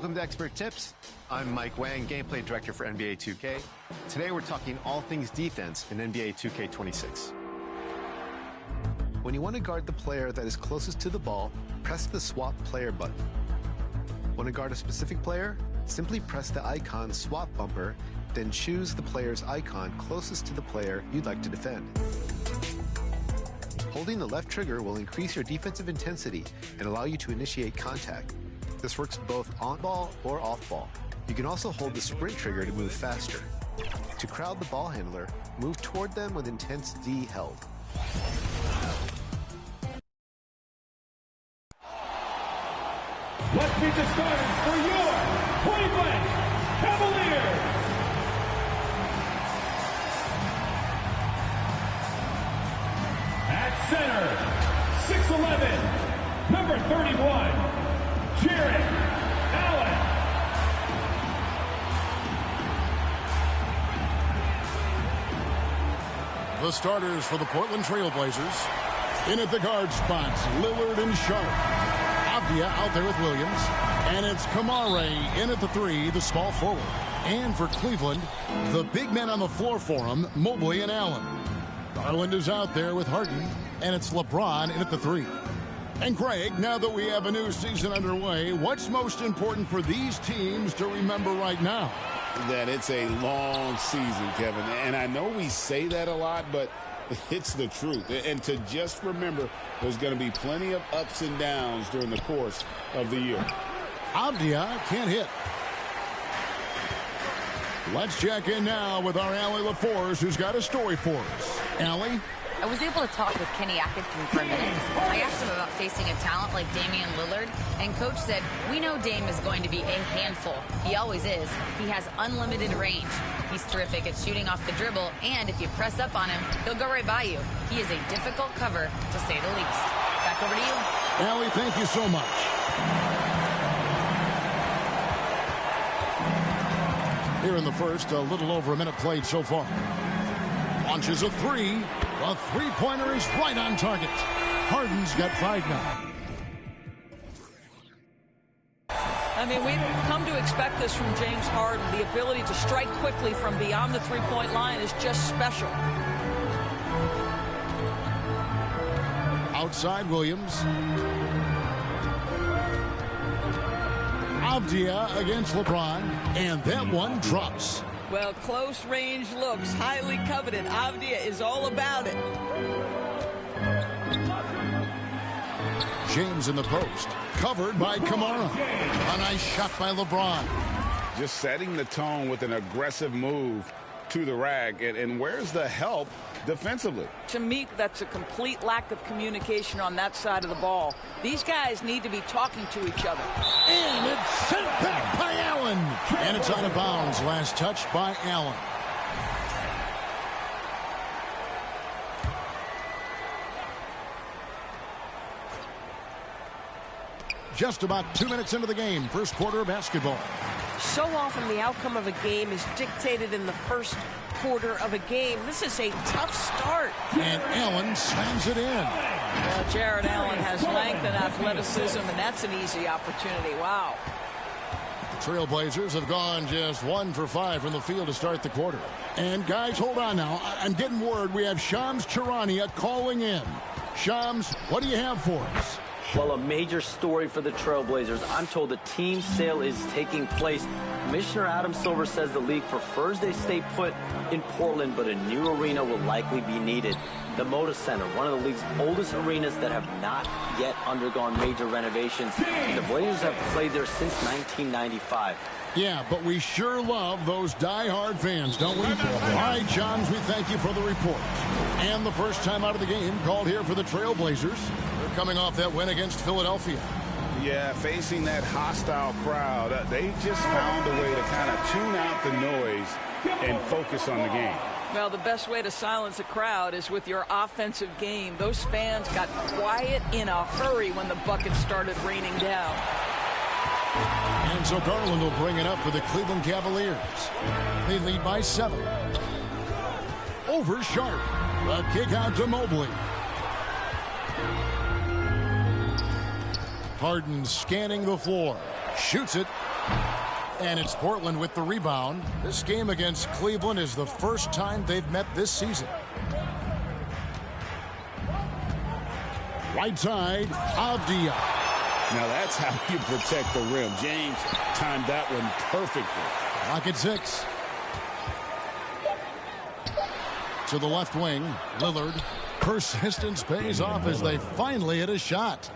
Welcome to Expert Tips. I'm Mike Wang, Gameplay Director for NBA 2K. Today we're talking all things defense in NBA 2K26. When you want to guard the player that is closest to the ball, press the Swap Player button. Want to guard a specific player? Simply press the icon Swap Bumper, then choose the player's icon closest to the player you'd like to defend. Holding the left trigger will increase your defensive intensity and allow you to initiate contact. This works both on ball or off ball. You can also hold the sprint trigger to move faster. To crowd the ball handler, move toward them with intense D held. Let's meet the starters for your Cleveland Cavaliers. At center, 6'11", number 31, Jarrett Allen. The starters for the Portland Trail Blazers. In at the guard spots, Lillard and Sharp. Avdia out there with Williams. And it's Kamare in at the 3, the small forward. And for Cleveland, the big men on the floor for him, Mobley and Allen. Garland is out there with Harden. And it's LeBron in at the 3. And Greg, now that we have a new season underway, what's most important for these teams to remember right now? That it's a long season, Kevin. And I know we say that a lot, but it's the truth. And to just remember, there's going to be plenty of ups and downs during the course of the year. Avdia can't hit. Let's check in now with our Allie LaForce, who's got a story for us. Allie? I was able to talk with Kenny Atkinson for a minute. I asked him about facing a talent like Damian Lillard, and Coach said, "We know Dame is going to be a handful. He always is. He has unlimited range. He's terrific at shooting off the dribble, and if you press up on him, he'll go right by you. He is a difficult cover, to say the least." Back over to you. Allie, thank you so much. Here in the first, a little over a minute played so far. Launches a 3. The three-pointer is right on target. Harden's got 5 now. I mean, we've come to expect this from James Harden. The ability to strike quickly from beyond the three-point line is just special. Outside Williams. Avdia against LeBron. And that one drops. Well, close range looks, highly coveted. Avdia is all about it. James in the post. Covered by Kamara. A nice shot by LeBron. Just setting the tone with an aggressive move to the rack. And where's the help defensively? To me, that's a complete lack of communication on that side of the ball. These guys need to be talking to each other. And it's sent back by Allen. And it's out of bounds. Last touch by Allen. Just about 2 minutes into the game. First quarter of basketball. So often the outcome of a game is dictated in the first quarter of a game. This is a tough start. And Allen slams it in. Well, Jared Allen has length and athleticism, and that's an easy opportunity. Wow. Trailblazers have gone just 1 for 5 from the field to start the quarter. And guys, hold on now. I'm getting word we have Shams Charania calling in. Shams, what do you have for us? Well, a major story for the Trailblazers. I'm told the team sale is taking place. Commissioner Adam Silver says the league prefers they stay put in Portland, but a new arena will likely be needed. The Moda Center, one of the league's oldest arenas that have not yet undergone major renovations. The Blazers have played there since 1995. Yeah, but we sure love those die-hard fans, don't we? All right, Johns, we thank you for the report. And the first time out of the game called here for the Trailblazers. They're coming off that win against Philadelphia. Yeah, facing that hostile crowd, they just found a way to kind of tune out the noise and focus on the game. Well, the best way to silence a crowd is with your offensive game. Those fans got quiet in a hurry when the buckets started raining down. And so Garland will bring it up for the Cleveland Cavaliers. They lead by 7. Over Sharp. The kick out to Mobley. Harden scanning the floor. Shoots it. And it's Portland with the rebound. This game against Cleveland is the first time they've met this season. Right side, Avdia. Now that's how you protect the rim. James timed that one perfectly. Clock at 6. To the left wing, Lillard. Persistence pays off as they finally hit a shot.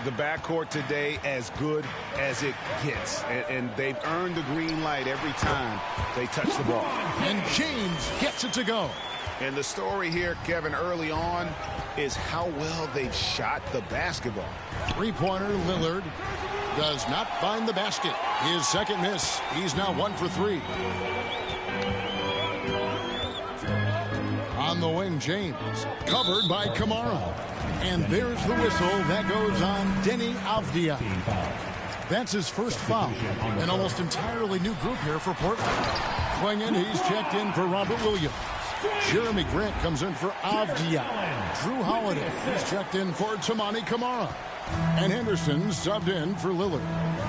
The backcourt today as good as it gets. And they've earned the green light every time they touch the ball. And James gets it to go. And the story here, Kevin, early on is how well they've shot the basketball. Three-pointer, Lillard does not find the basket. His second miss. He's now 1 for 3. On the wing, James. Covered by Kamara. And there's the whistle. That goes on Denny Avdia. That's his first foul. An almost entirely new group here for Portland. Klingon, he's checked in for Robert Williams. Jeremy Grant comes in for Avdia. Drew Holiday is checked in for Tamani Kamara. And Henderson subbed in for Lillard.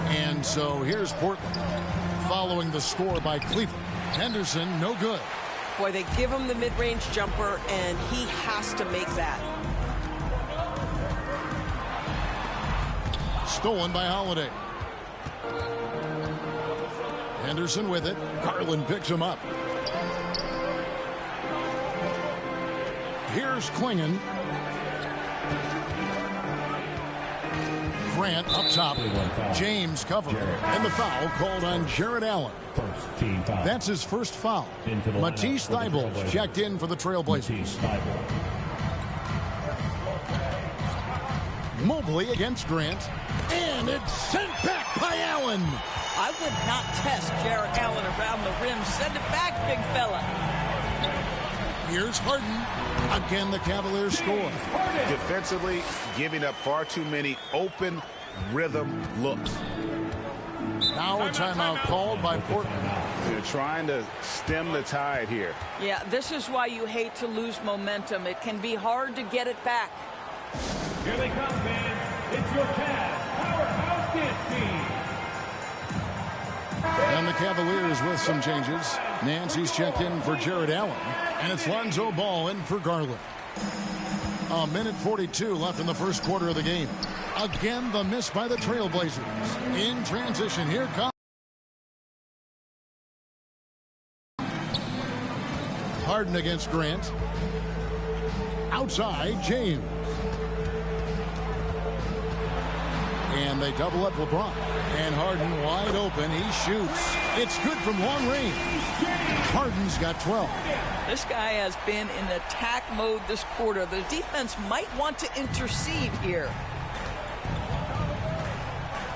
And so here's Portland. Following the score by Cleveland. Henderson, no good. Boy, they give him the mid-range jumper, and he has to make that. Stolen by Holiday. Henderson with it. Garland picks him up. Here's Klingon. Grant up top. James covered. And the foul called on Jared Allen. That's his first foul. Matisse Thybulle checked in for the Trailblazers. Mobley against Grant. And it's sent back by Allen. I would not test Jared Allen around the rim. Send it back, big fella. Here's Harden. Again, the Cavaliers score. Defensively, giving up far too many open rhythm looks. Now a timeout called by Portland. They're trying to stem the tide here. Yeah, this is why you hate to lose momentum. It can be hard to get it back. Here they come, fans. It's your Cavs Powerhouse Dance Team. And the Cavaliers with some changes. Nancy's checked in for Jared Allen. And it's Lonzo Ball in for Garland. A minute 42 left in the first quarter of the game. Again, the miss by the Trailblazers. In transition, here comes Harden against Grant. Outside, James. And they double up LeBron. And Harden wide open. He shoots. It's good from long range. Harden's got 12. This guy has been in attack mode this quarter. The defense might want to intercede here.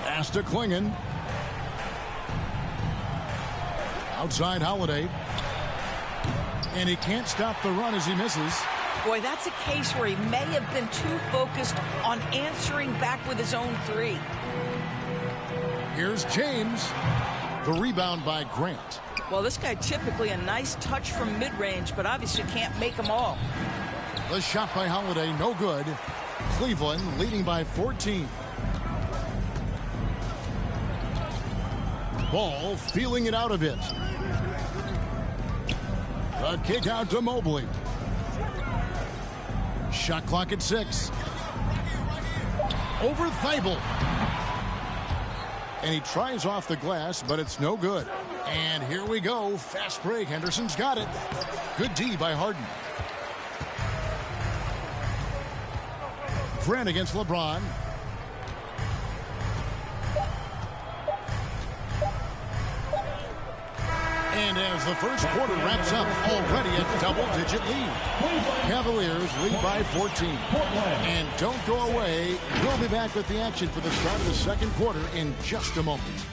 Pass to Klingon. Outside Holiday. And he can't stop the run as he misses. Boy, that's a case where he may have been too focused on answering back with his own three. Here's James. The rebound by Grant. Well, this guy typically a nice touch from mid-range, but obviously can't make them all. The shot by Holiday, no good. Cleveland leading by 14. Ball feeling it out a bit. The kick out to Mobley. Shot clock at 6. Over Thybulle. And he tries off the glass, but it's no good. And here we go. Fast break. Henderson's got it. Good D by Harden. Grant against LeBron. And as the first quarter wraps up, already a double-digit lead. Cavaliers lead by 14. And don't go away. We'll be back with the action for the start of the second quarter in just a moment.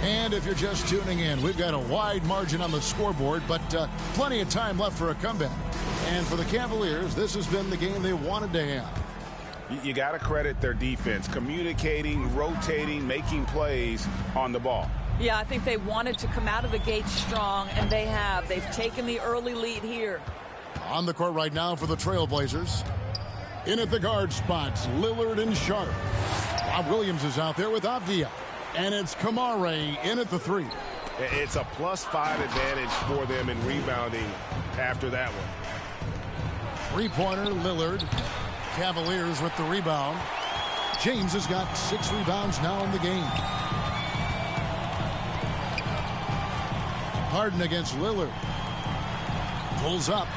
And if you're just tuning in, we've got a wide margin on the scoreboard, but plenty of time left for a comeback. And for the Cavaliers, this has been the game they wanted to have. You got to credit their defense, communicating, rotating, making plays on the ball. Yeah, I think they wanted to come out of the gate strong, and they have. They've taken the early lead here. On the court right now for the Trailblazers. In at the guard spots, Lillard and Sharp. Bob Williams is out there with Avdia. And it's Kamare in at the 3. It's a +5 advantage for them in rebounding after that one. Three-pointer, Lillard. Cavaliers with the rebound. James has got 6 rebounds now in the game. Harden against Lillard. Pulls up.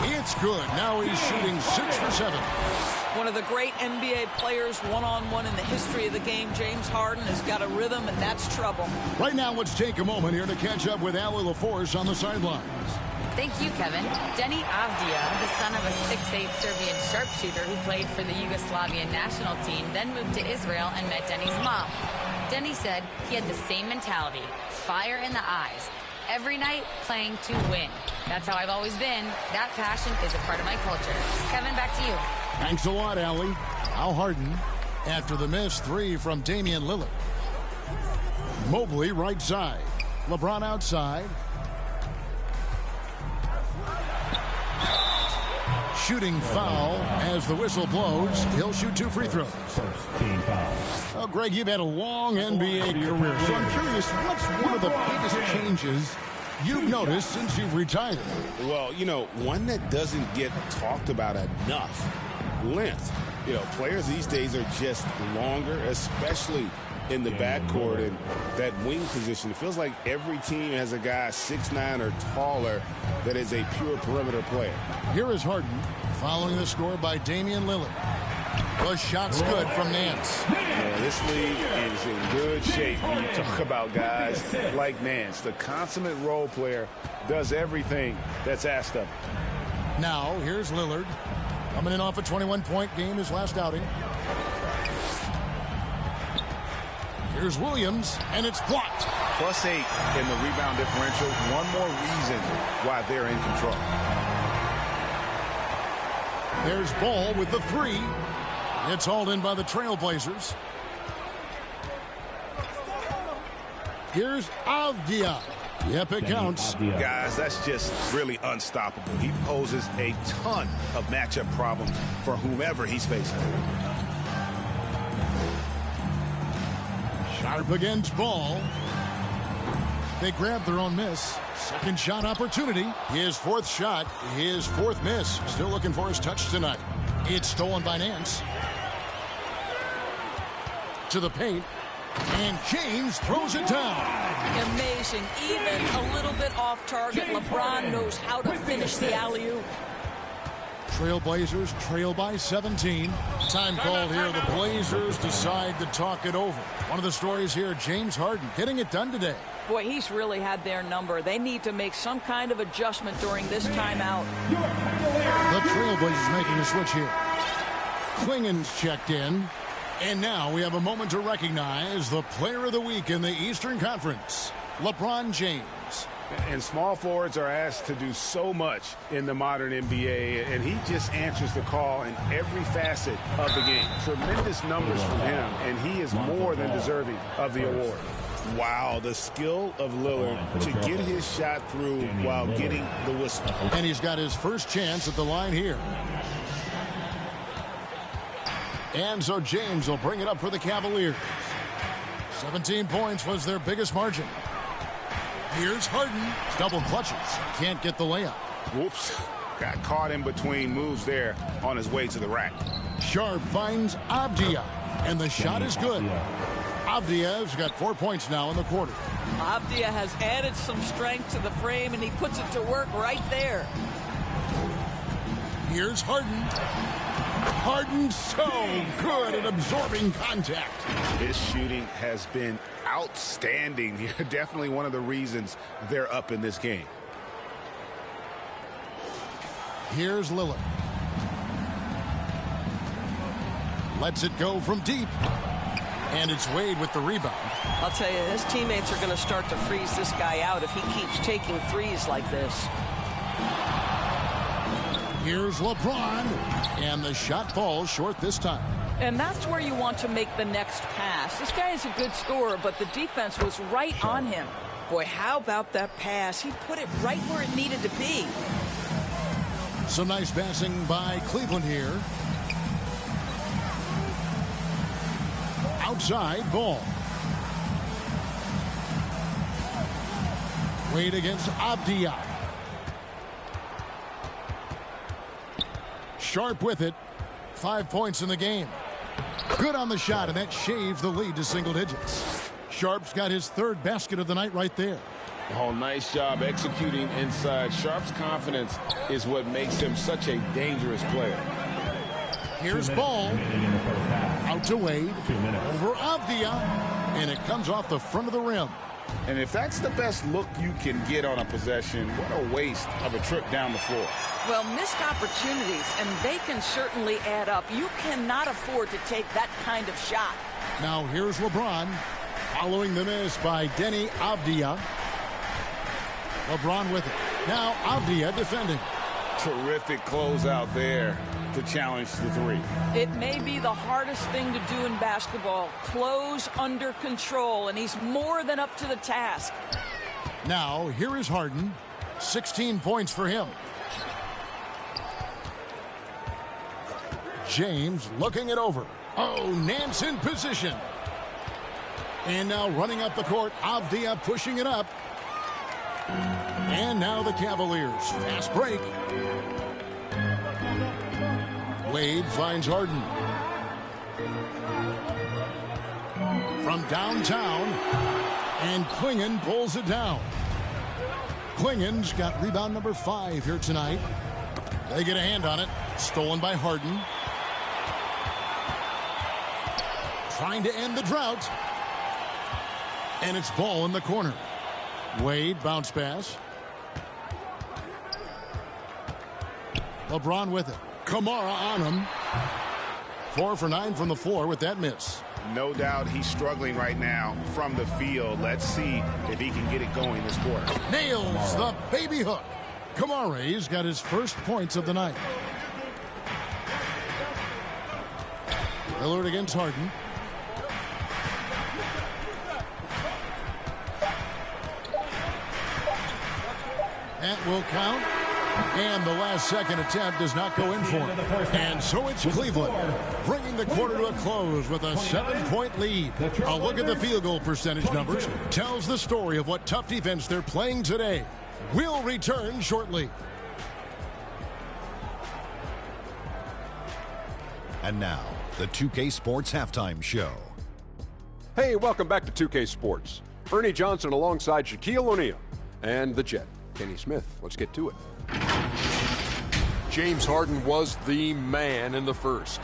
It's good. Now he's shooting 6 for 7. One of the great NBA players one-on-one in the history of the game, James Harden, has got a rhythm, and that's trouble. Right now, let's take a moment here to catch up with Ali LaForce on the sidelines. Thank you, Kevin. Denny Avdia, the son of a 6'8 Serbian sharpshooter who played for the Yugoslavian national team, then moved to Israel and met Denny's mom. Denny said he had the same mentality, fire in the eyes. Every night, playing to win. That's how I've always been. That passion is a part of my culture. Kevin, back to you. Thanks a lot, Allie. Al Harden after the missed 3 from Damian Lillard. Mobley right side. LeBron outside. Shooting foul as the whistle blows. He'll shoot 2 free throws. Well, Greg, you've had a long NBA career, so I'm curious, what's one of the biggest changes you've noticed since you've retired? Well, you know, one that doesn't get talked about enough, length. You know, players these days are just longer, especially in the backcourt and that wing position. It feels like every team has a guy 6'9" or taller that is a pure perimeter player. Here is Harden following the score by Damian Lillard. The shot's good from Nance. Yeah, this league is in good shape when you talk about guys like Nance. The consummate role player does everything that's asked of him. Now, here's Lillard. Coming in off a 21-point game his last outing. Here's Williams, and it's blocked. +8 in the rebound differential. One more reason why they're in control. There's Ball with the 3. It's hauled in by the Trailblazers. Here's Avdia. Yep, it counts. Guys, that's just really unstoppable. He poses a ton of matchup problems for whomever he's facing. Sharp against Ball. They grab their own miss. Second shot opportunity. His 4th shot, his 4th miss. Still looking for his touch tonight. It's stolen by Nance. To the paint. And James throws it down. Amazing. Even a little bit off target. LeBron knows how to finish the alley-oop. Trailblazers trail by 17. Time called here. The Blazers decide to talk it over. One of the stories here, James Harden getting it done today. Boy, he's really had their number. They need to make some kind of adjustment during this timeout. The Trailblazers making a switch here. Klingen's checked in. And now we have a moment to recognize the player of the week in the Eastern Conference, LeBron James. And small forwards are asked to do so much in the modern NBA, and he just answers the call in every facet of the game. Tremendous numbers from him, and he is more than deserving of the award. Wow, the skill of Lillard to get his shot through while getting the whistle. And he's got his first chance at the line here. And so James will bring it up for the Cavaliers. 17 points was their biggest margin. Here's Harden. Double clutches. Can't get the layup. Whoops. Got caught in between moves there on his way to the rack. Sharp finds Avdia. And the shot is good. Avdia's got 4 points now in the quarter. Avdia has added some strength to the frame, and he puts it to work right there. Here's Harden. Harden so good at absorbing contact. His shooting has been outstanding here. Definitely one of the reasons they're up in this game. Here's Lillard. Lets it go from deep. And it's Wade with the rebound. I'll tell you, his teammates are going to start to freeze this guy out if he keeps taking threes like this. Here's LeBron, and the shot falls short this time. And that's where you want to make the next pass. This guy is a good scorer, but the defense was right on him. Boy, how about that pass? He put it right where it needed to be. Some nice passing by Cleveland here. Outside ball. Wade against Avdia. Sharp with it. 5 points in the game. Good on the shot, and that shaves the lead to single digits. Sharp's got his third basket of the night right there. Oh, nice job executing inside. Sharp's confidence is what makes him such a dangerous player. Here's ball. Out to Wade. Over Avdia. And it comes off the front of the rim. And if that's the best look you can get on a possession, what a waste of a trip down the floor. Well, missed opportunities, and they can certainly add up. You cannot afford to take that kind of shot. Now here's LeBron. Following the miss by Denny Avdia. LeBron with it. Now Avdia defending. Terrific closeout there to challenge the three. It may be the hardest thing to do in basketball. Close under control, and he's more than up to the task. Now here is Harden. 16 points for him. James looking it over. Oh, Nance in position. And now running up the court, Avdia pushing it up. And now the Cavaliers. Fast break. Wade finds Harden. From downtown. And Klingon pulls it down. Klingon's got rebound number 5 here tonight. They get a hand on it. Stolen by Harden. Trying to end the drought. And it's ball in the corner. Wade, bounce pass. LeBron with it. Kamara on him. 4 for 9 from the floor with that miss. No doubt he's struggling right now from the field. Let's see if he can get it going this quarter. Nails the baby hook. Kamara's got his first points of the night. Lillard against Harden. That will count. And the last second attempt does not go in for him. And so it's Cleveland bringing the quarter to a close with a 7-point lead. A look at the field goal percentage numbers tells the story of what tough defense they're playing today. We'll return shortly. And now, the 2K Sports Halftime Show. Hey, welcome back to 2K Sports. Ernie Johnson alongside Shaquille O'Neal and the Jet, Kenny Smith. Let's get to it. James Harden was the man in the first.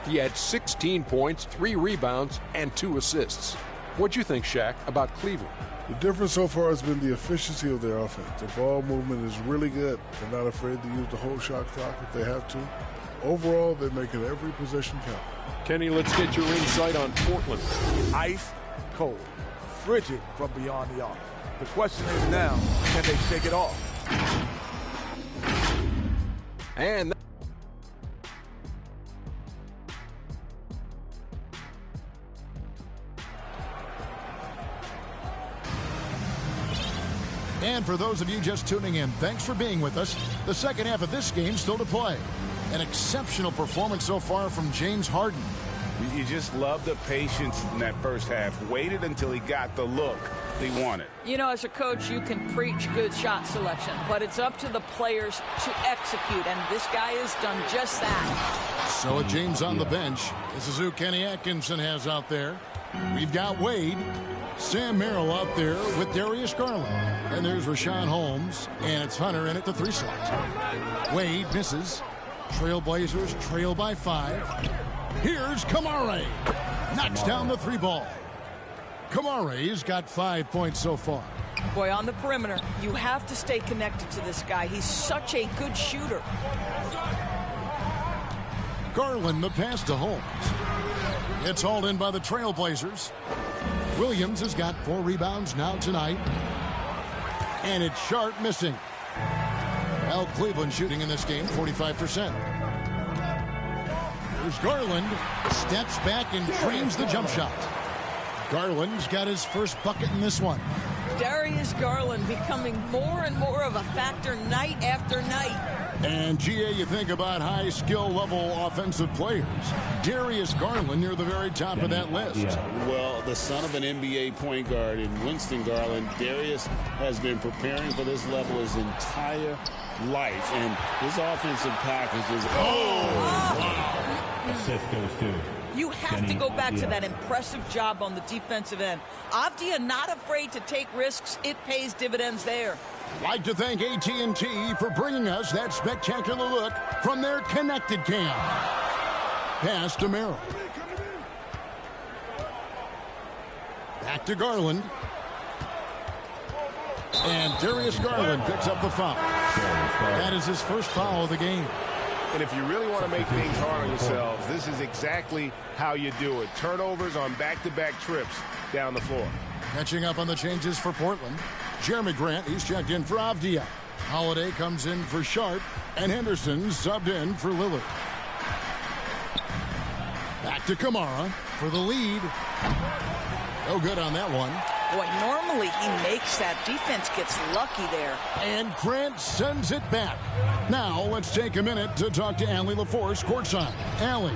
He had 16 points, 3 rebounds, and 2 assists. What'd you think, Shaq, about Cleveland? The difference so far has been the efficiency of their offense. The ball movement is really good. They're not afraid to use the whole shot clock if they have to. Overall, they're making every possession count. Kenny, let's get your insight on Portland. Ice cold, frigid from beyond the arc. The question is now, can they shake it off? And for those of you just tuning in, thanks for being with us. The second half of this game still to play. An exceptional performance so far from James Harden. You just love the patience in that first half. Waited until he got the look he wanted. You know, as a coach, you can preach good shot selection, but it's up to the players to execute, and this guy has done just that. So with James on the bench, this is who Kenny Atkinson has out there. We've got Wade, Sam Merrill out there with Darius Garland. And there's Rashawn Holmes, and it's Hunter in at the 3 slot. Wade misses. Trailblazers trail by 5. Here's Kamara. Knocks down the 3 ball. Kamara's got 5 points so far. Boy, on the perimeter, you have to stay connected to this guy. He's such a good shooter. Garland the pass to Holmes. It's hauled in by the Trailblazers. Williams has got 4 rebounds now tonight. And it's Sharp missing. Well, Cleveland shooting in this game 45%. Here's Garland. Steps back and frames the jump shot. Garland's got his first bucket in this one. Darius Garland becoming more and more of a factor night after night. And, GA, you think about high skill level offensive players. Darius Garland near the very top of that list. Well, the son of an NBA point guard in Winston Garland, Darius has been preparing for this level his entire life. And his offensive package is... Wow. Assist goes to... You have to go back to that impressive job on the defensive end. Avdia not afraid to take risks. It pays dividends there. Like to thank AT&T for bringing us that spectacular look from their connected cam. Pass to Merrill. Back to Garland. And Darius Garland picks up the foul. That is his first foul of the game. And if you really want to make things hard on yourselves, this is exactly how you do it. Turnovers on back-to-back trips down the floor. Catching up on the changes for Portland. Jeremy Grant, he's checked in for Avdia. Holiday comes in for Sharp, and Henderson subbed in for Lillard. Back to Kamara for the lead. No good on that one. Boy, normally he makes that. Defense gets lucky there. And Grant sends it back. Now let's take a minute to talk to Allie LaForce courtside. Allie.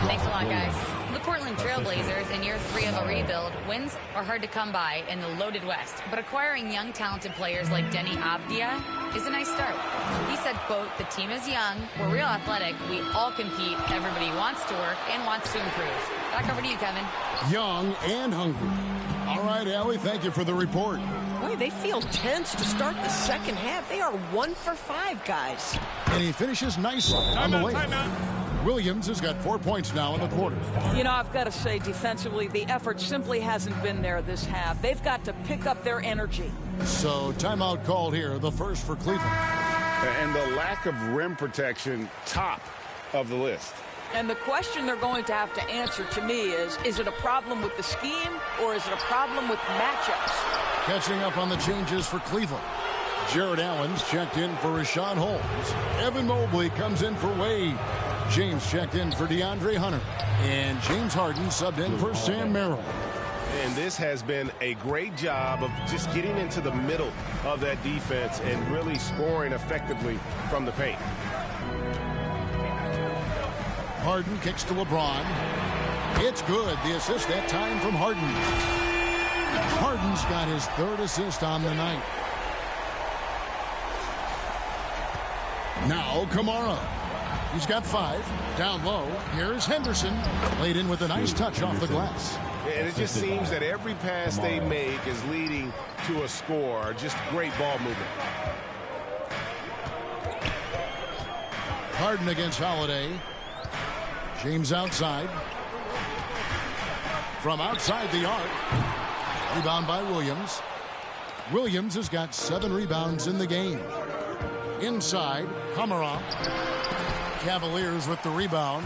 Thanks a lot, guys. The Portland Trailblazers, in year 3 of a rebuild, wins are hard to come by in the loaded West. But acquiring young, talented players like Denny Avdia is a nice start. He said, quote, "The team is young, we're real athletic, we all compete, everybody wants to work and wants to improve." Back over to you, Kevin. Young and hungry. All right, Allie, thank you for the report. Boy, they feel tense to start the second half. They are 1 for 5, guys. And he finishes nicely on the way. Williams has got 4 points now in the quarter. You know, I've got to say, defensively, the effort simply hasn't been there this half. They've got to pick up their energy. So timeout called here, the first for Cleveland. And the lack of rim protection, top of the list. And the question they're going to have to answer to me is it a problem with the scheme or is it a problem with matchups? Catching up on the changes for Cleveland. Jared Allen's checked in for Rashawn Holmes. Evan Mobley comes in for Wade. James checked in for DeAndre Hunter. And James Harden subbed in for Sam Merrill. And this has been a great job of just getting into the middle of that defense and really scoring effectively from the paint. Harden kicks to LeBron. It's good. The assist that time from Harden. Harden's got his 3rd assist on the night. Now Kamara. He's got 5. Down low. Here's Henderson. Laid in with a nice touch off the glass. And it just seems that every pass they make is leading to a score. Just great ball movement. Harden against Holiday. James outside. From outside the arc. Rebound by Williams. Williams has got 7 rebounds in the game. Inside, Kamara. Cavaliers with the rebound.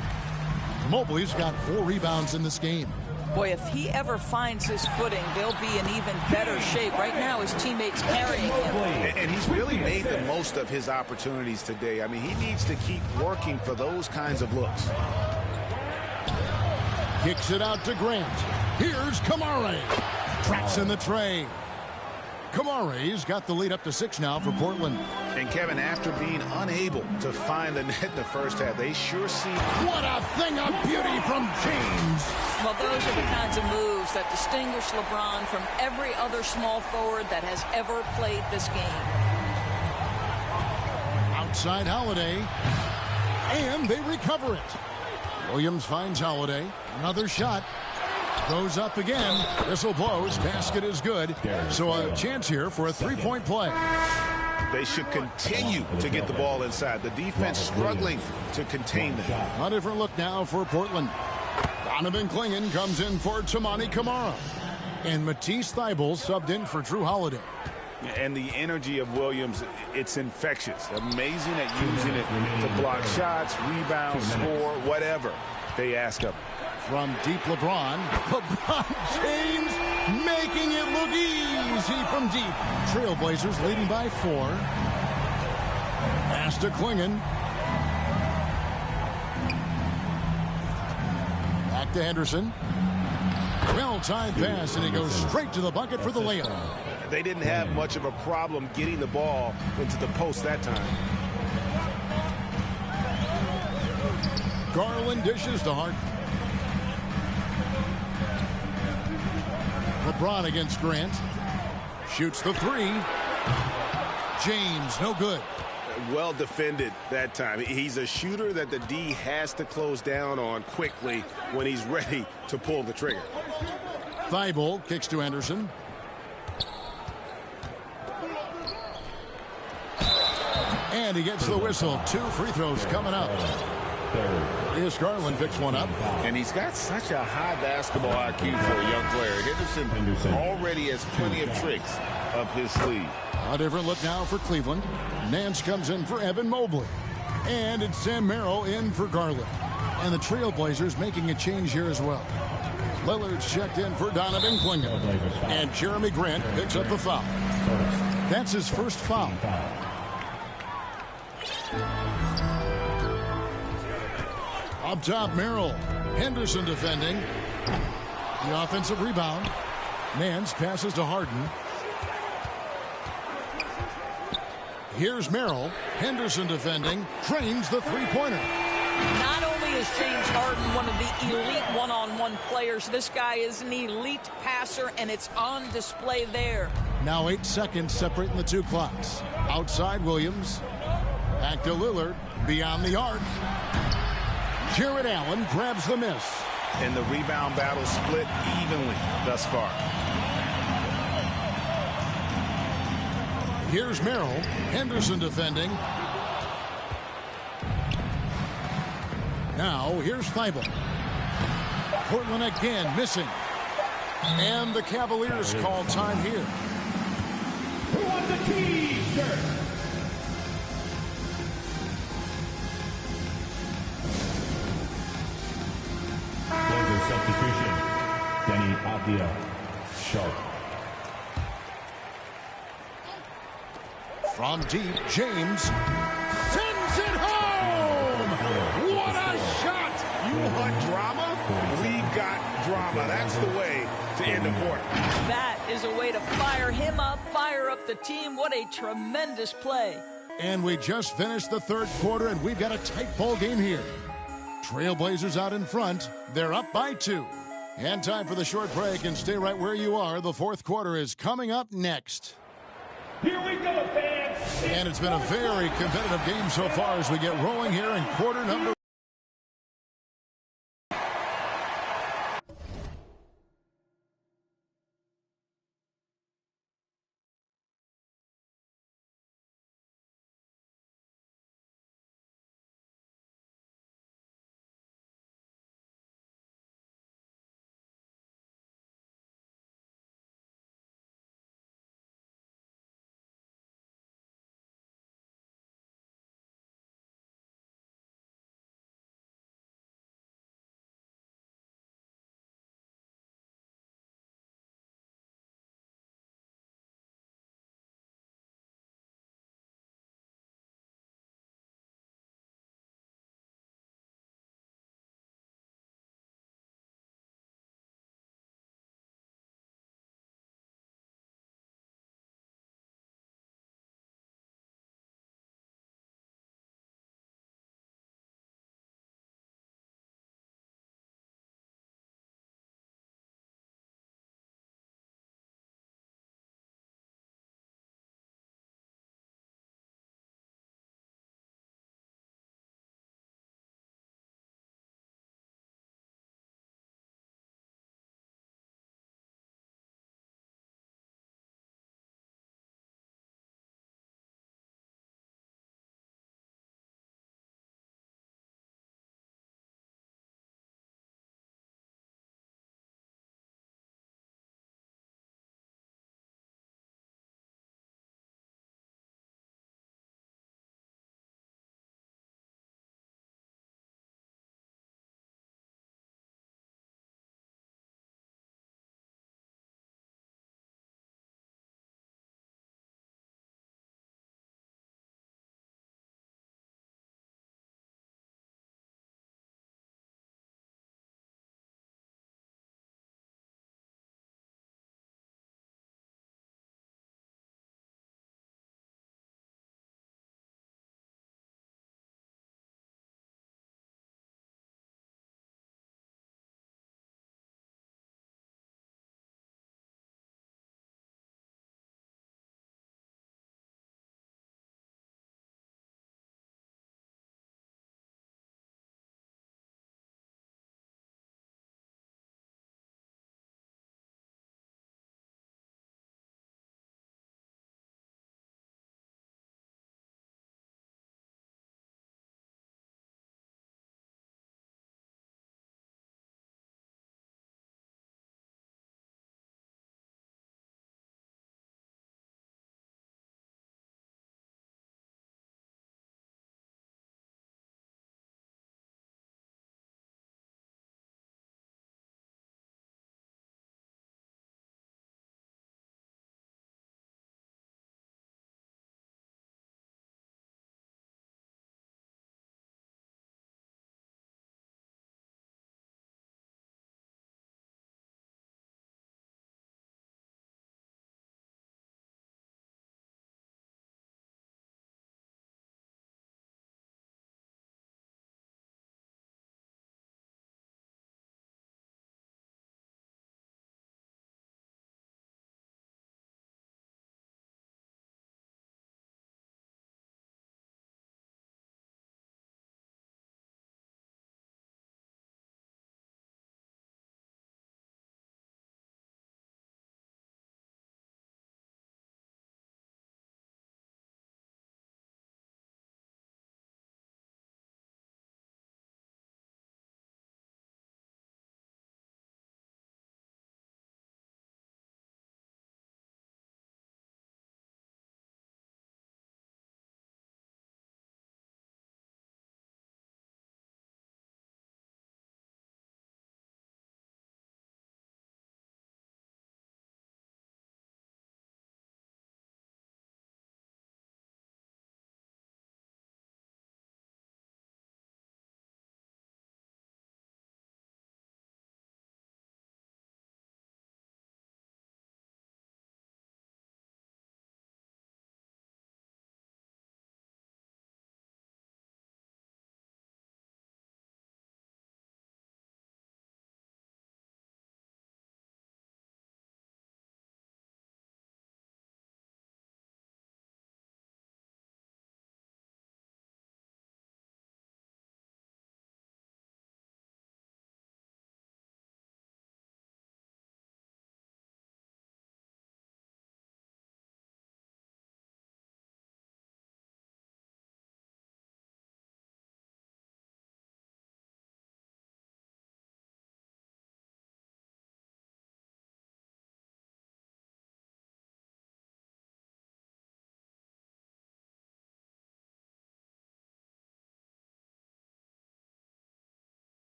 Mobley's got 4 rebounds in this game. Boy, if he ever finds his footing, they'll be in even better shape. Right now, his teammates carrying him. And he's really made the most of his opportunities today. I mean, he needs to keep working for those kinds of looks. Kicks it out to Grant. Here's Kamara. Traps in the tray. Kamara's got the lead up to 6 now for Portland. And Kevin, after being unable to find the net in the first half, they sure see... What a thing of beauty from James. Well, those are the kinds of moves that distinguish LeBron from every other small forward that has ever played this game. Outside Holiday. And they recover it. Williams finds Holiday. Another shot. Goes up again. Whistle blows. Basket is good. So a chance here for a 3-point play. They should continue to get the ball inside. The defense struggling to contain them. A different look now for Portland. Donovan Clingan comes in for Tamani Kamara. And Matisse Thybulle subbed in for Drew Holiday. And the energy of Williams, it's infectious. Amazing at using it to block shots, rebound, score, whatever they ask of him. From deep LeBron James making it look easy from deep. Trailblazers leading by 4. Pass to Clingan. Back to Henderson. Well-timed pass, and he goes straight to the bucket for the layup. They didn't have much of a problem getting the ball into the post that time. Garland dishes to Harden. LeBron against Grant. Shoots the three. James, no good. Well defended that time. He's a shooter that the D has to close down on quickly when he's ready to pull the trigger. Thibault kicks to Anderson. And he gets the whistle. 2 free throws coming up. Here's Garland picks one up. And he's got such a high basketball IQ for a young player. Henderson already has plenty of tricks up his sleeve. A different look now for Cleveland. Nance comes in for Evan Mobley. And it's Sam Merrill in for Garland. And the Trailblazers making a change here as well. Lillard's checked in for Donovan Clingan. And Jeremy Grant picks up the foul. That's his first foul. Up top, Merrill. Henderson defending. The offensive rebound. Nance passes to Harden. Here's Merrill. Henderson defending. Trains the three-pointer. Not only is James Harden one of the elite one-on-one players, this guy is an elite passer, and it's on display there. Now 8 seconds separating the two clocks. Outside Williams. Back to Lillard. Beyond the arc. Jared Allen grabs the miss. And the rebound battle split evenly thus far. Here's Merrill. Henderson defending. Now here's Thibault. Portland again missing. And the Cavaliers call time here. Who wants a T-shirt? Blazers substitution. Denny Avdia. Sharp. From deep, James sends it home! What a shot! You want drama? We've got drama. That's the way to end a quarter. That is a way to fire him up, fire up the team. What a tremendous play. And we just finished the third quarter, and we've got a tight ball game here. Trailblazers out in front. They're up by 2. And time for the short break, and stay right where you are. The fourth quarter is coming up next. Here we go, fans. And it's been a very competitive game so far as we get rolling here in quarter number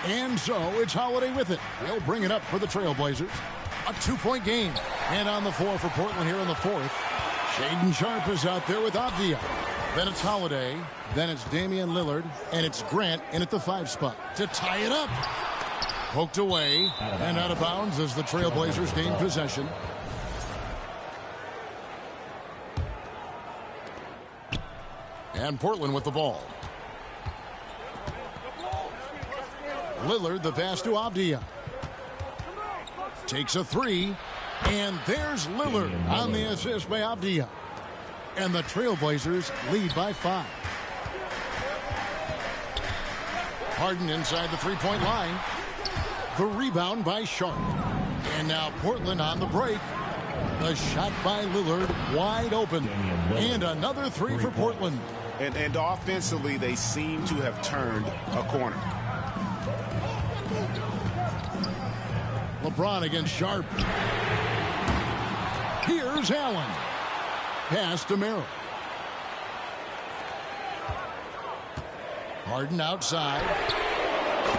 And so it's Holiday with it. They'll bring it up for the Trailblazers. A 2-point game. And on the floor for Portland here in the fourth. Shaedon Sharpe is out there with Avdia. Then it's Holiday. Then it's Damian Lillard. And it's Grant in at the 5 spot to tie it up. Poked away and out of bounds as the Trailblazers gain possession. And Portland with the ball. Lillard, the pass to Avdia. Takes a 3. And there's Lillard on the assist by Avdia. And the Trailblazers lead by 5. Harden inside the 3-point line. The rebound by Sharpe. And now Portland on the break. The shot by Lillard wide open. And another 3 for Portland. And offensively, they seem to have turned a corner. LeBron against Sharpe. Here's Allen. Pass to Merrill. Harden outside.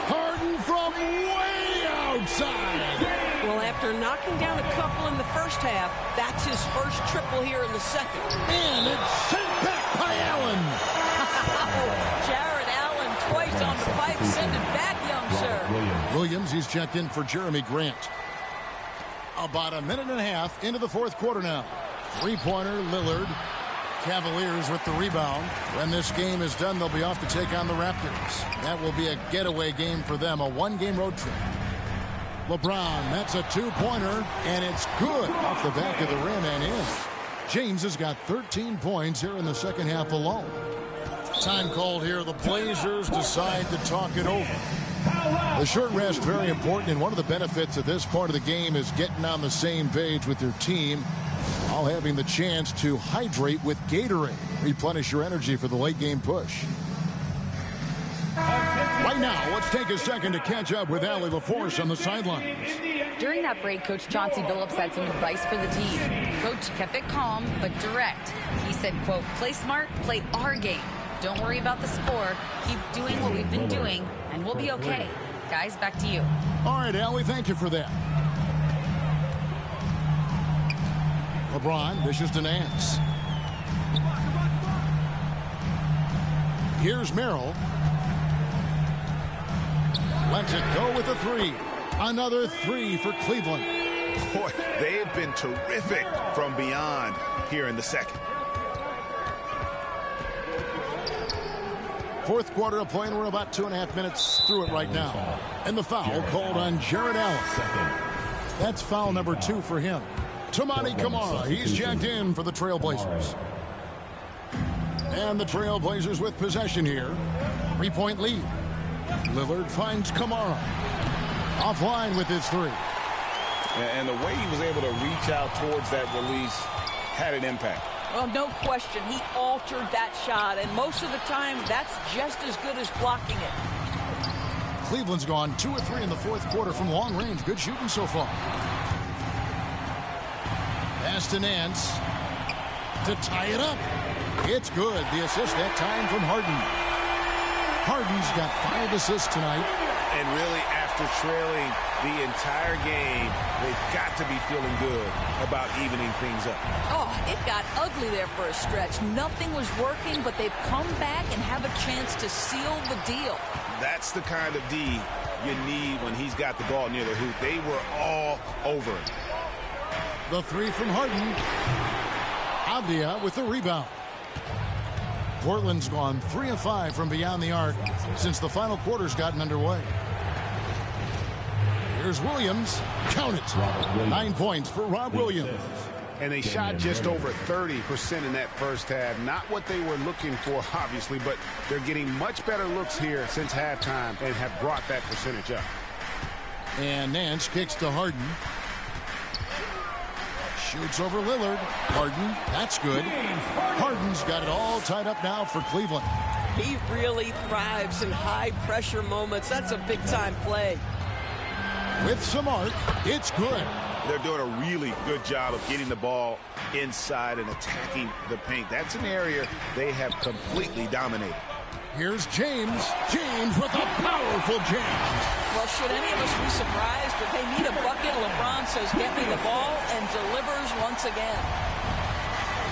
Harden from way outside. Well, after knocking down a couple in the first half, that's his first triple here in the second. And it's sent back by Allen. Jared Allen twice on the pipe. Send it back, young sir. Williams, he's checked in for Jeremy Grant. About a minute and a half into the fourth quarter now. 3-pointer, Lillard. Cavaliers with the rebound. When this game is done, they'll be off to take on the Raptors. That will be a getaway game for them, a 1-game road trip. LeBron, that's a 2-pointer, and it's good off the back of the rim and in. James has got 13 points here in the second half alone. Time called here. The Blazers decide to talk it over. The short rest, very important, and one of the benefits of this part of the game is getting on the same page with your team while having the chance to hydrate with Gatorade. Replenish your energy for the late game push. Right now, let's take a second to catch up with Allie LaForce on the sidelines. During that break, Coach Chauncey Billups had some advice for the team. Coach kept it calm but direct. He said, quote, play smart, play our game. Don't worry about the score. Keep doing what we've been doing, and we'll be okay. Guys, back to you. All right, Allie, thank you for that. LeBron dishes to Nance. Here's Merrill. Lets it go with a 3. Another 3 for Cleveland. Boy, they have been terrific from beyond here in the second. Fourth quarter of play, and we're about 2.5 minutes through it right now. And the foul called on Jared Allen. That's foul number 2 for him. Toumani Camara, he's checked in for the Trailblazers. And the Trailblazers with possession here. 3-point lead. Lillard finds Camara. Offline with his 3. And the way he was able to reach out towards that release had an impact. Well, no question. He altered that shot, and most of the time, that's just as good as blocking it. Cleveland's gone 2 or 3 in the fourth quarter from long range. Good shooting so far. Pass to Nance to tie it up. It's good. The assist that time from Harden. Harden's got 5 assists tonight. And really, after trailing the entire game, they've got to be feeling good about evening things up. Oh, it got ugly there for a stretch. Nothing was working, but they've come back and have a chance to seal the deal. That's the kind of D you need when he's got the ball near the hoop. They were all over it. The 3 from Harden. Avdia with the rebound. Portland's gone 3 of 5 from beyond the arc since the final quarter's gotten underway. Here's Williams. Count it. 9 points for Rob Williams. And they shot just over 30% in that first half. Not what they were looking for, obviously, but they're getting much better looks here since halftime and have brought that percentage up. And Nance kicks to Harden. Shoots over Lillard. Harden, that's good. Harden's got it all tied up now for Cleveland. He really thrives in high-pressure moments. That's a big-time play. With some arc, it's good. They're doing a really good job of getting the ball inside and attacking the paint. That's an area they have completely dominated. Here's James. James with a powerful jam. Well, should any of us be surprised? If they need a bucket, LeBron says, get me the ball, and delivers once again.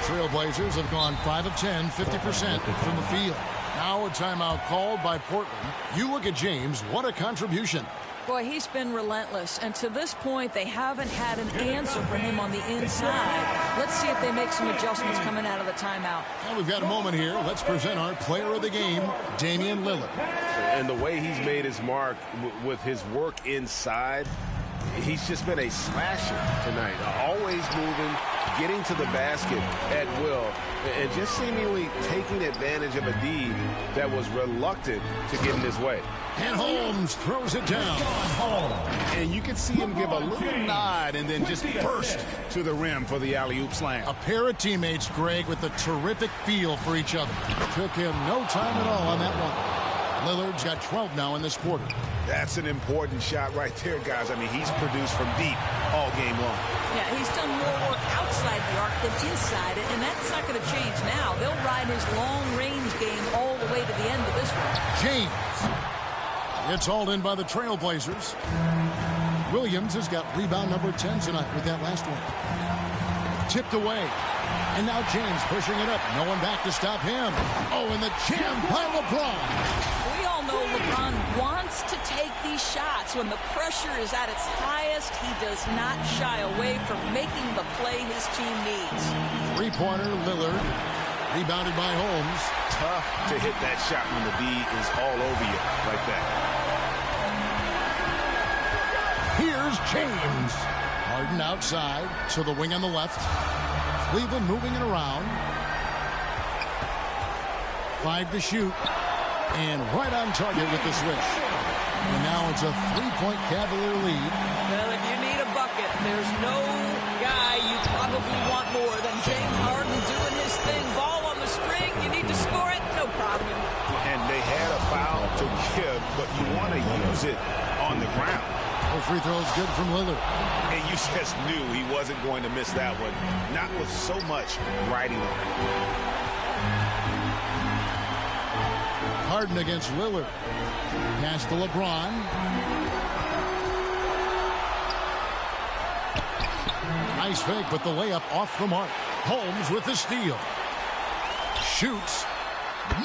Trailblazers have gone 5 of 10, 50% from the field. Now a timeout called by Portland. You look at James, what a contribution. Boy, he's been relentless, and to this point, they haven't had an answer for him on the inside. Let's see if they make some adjustments coming out of the timeout. Well, we've got a moment here. Let's present our player of the game, Damian Lillard. And the way he's made his mark with his work inside, he's just been a slasher tonight. Always moving, getting to the basket at will, and just seemingly taking advantage of a D that was reluctant to get in his way. And Holmes throws it down. And you can see him give a little nod and then just burst to the rim for the alley-oop slam. A pair of teammates, Greg, with a terrific feel for each other. Took him no time at all on that one. Lillard's got 12 now in this quarter. That's an important shot right there, guys. I mean, he's produced from deep all game long. Yeah, he's done more work outside the arc than inside it, and that's not going to change now. They'll ride his long-range game all the way to the end of this one. James. It's hauled in by the Trailblazers. Williams has got rebound number 10 tonight with that last one. Tipped away. And now James pushing it up. No one back to stop him. Oh, and the jam by LeBron. We all know LeBron wants to take these shots. When the pressure is at its highest, he does not shy away from making the play his team needs. Three-pointer, Lillard. Rebounded by Holmes. Tough to hit that shot when the D is all over you like that. Here's James. Harden outside to the wing on the left. Cleveland moving it around. 5 to shoot. And right on target with the switch. And now it's a 3-point Cavalier lead. Well, if you need a bucket, there's no guy you probably want more than James Harden doing his thing. Ball on the string, you need to score it, no problem. And they had a foul to give, but you want to use it on the ground. The free throw is good from Lillard. And you just knew he wasn't going to miss that one. Not with so much riding on it. Harden against Lillard. Pass to LeBron. Nice fake, but the layup off the mark. Holmes with the steal. Shoots.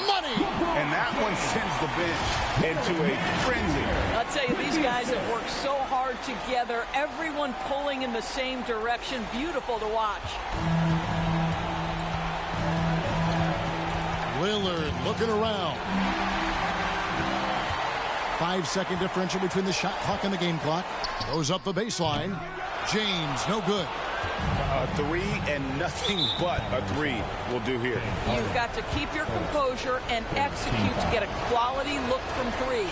Money! And that one sends the bench into a frenzy. I'll tell you, these guys have worked so hard together. Everyone pulling in the same direction. Beautiful to watch. Lillard looking around. 5-second differential between the shot clock and the game clock. Goes up the baseline. James, no good. A three and nothing but a three will do here. You've got to keep your composure and execute to get a quality look from three.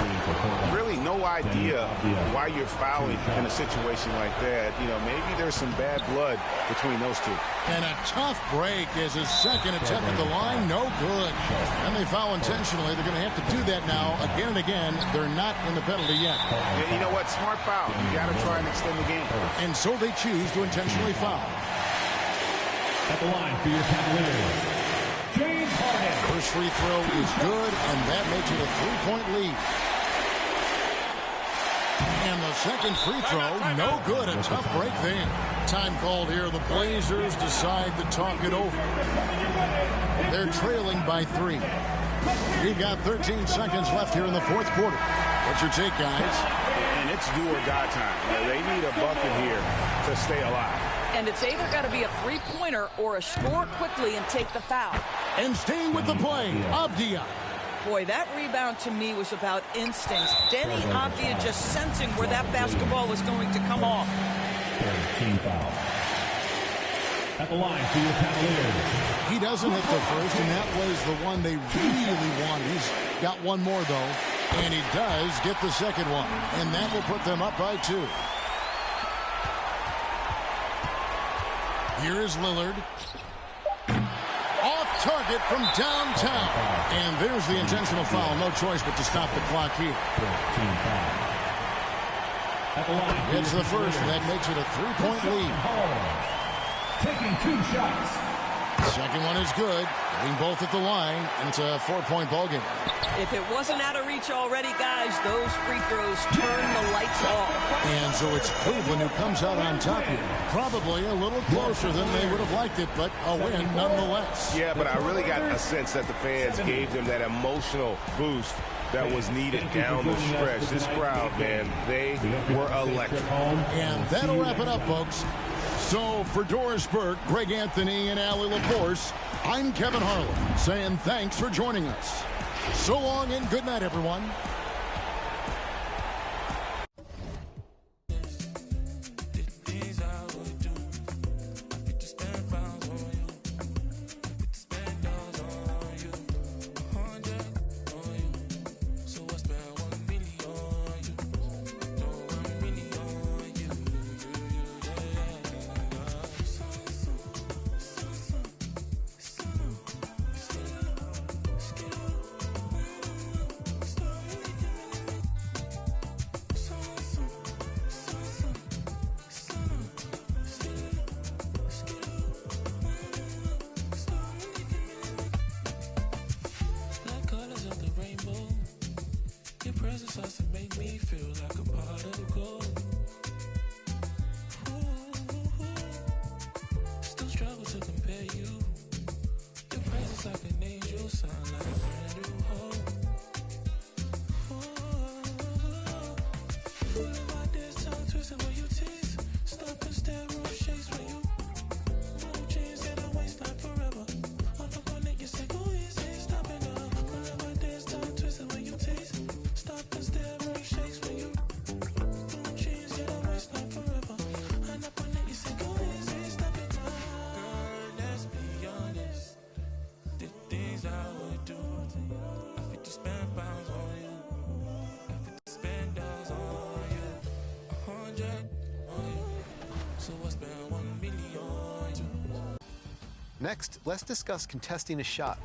Really no idea why you're fouling in a situation like that. You know, maybe there's some bad blood between those two. And a tough break as his second attempt at the line, no good. And they foul intentionally. They're going to have to do that now again and again. They're not in the penalty yet. And you know what? Smart foul. You got to try and extend the game. And so they choose to intentionally foul. At the line for your Cavaliers, James Harden. First free throw is good, and that makes it a 3-point lead. And the second free throw, no good. A tough break there. Time called here. The Blazers decide to talk it over. They're trailing by 3. We've got 13 seconds left here in the fourth quarter. What's your take, guys? And it's do or die time. They need a bucket here to stay alive. And it's either got to be a three-pointer or a score quickly and take the foul. And staying with the play, Avdia. Boy, that rebound to me was about instinct. Denny Avdia just sensing where that basketball was going to come off. Team foul. At the line for your Cavaliers. He doesn't hit the first, and that was the one they really wanted. He's got one more, though, and he does get the second one. And that will put them up by 2. Here is Lillard. Off target from downtown. And there's the intentional foul. No choice but to stop the clock here. It's the first, and that makes it a 3-point lead. Taking 2 shots. Second one is good. Getting both at the line, and it's a 4-point ball game. If it wasn't out of reach already, guys, those free throws turn the lights off. And so it's Cleveland who comes out on top here. Probably a little closer than they would have liked it, but a win nonetheless. Yeah, but I really got a sense that the fans gave them that emotional boost that was needed down the stretch. This crowd, man, they were electric. And that'll wrap it up, folks. So for Doris Burke, Greg Anthony, and Allie LaForce, I'm Kevin Harlan saying thanks for joining us. So long and good night, everyone. Next, let's discuss contesting a shot.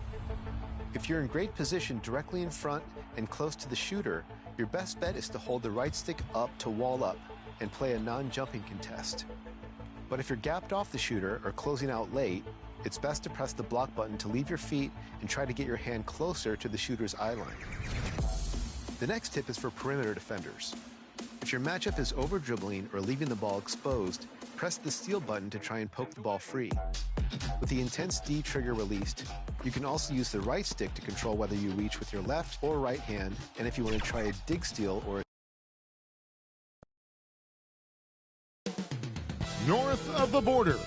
If you're in great position directly in front and close to the shooter, your best bet is to hold the right stick up to wall up and play a non-jumping contest. But if you're gapped off the shooter or closing out late, it's best to press the block button to leave your feet and try to get your hand closer to the shooter's eye line. The next tip is for perimeter defenders. If your matchup is over-dribbling or leaving the ball exposed, press the steal button to try and poke the ball free. With the intense D trigger released, you can also use the right stick to control whether you reach with your left or right hand, and if you want to try a dig steal or North of the border.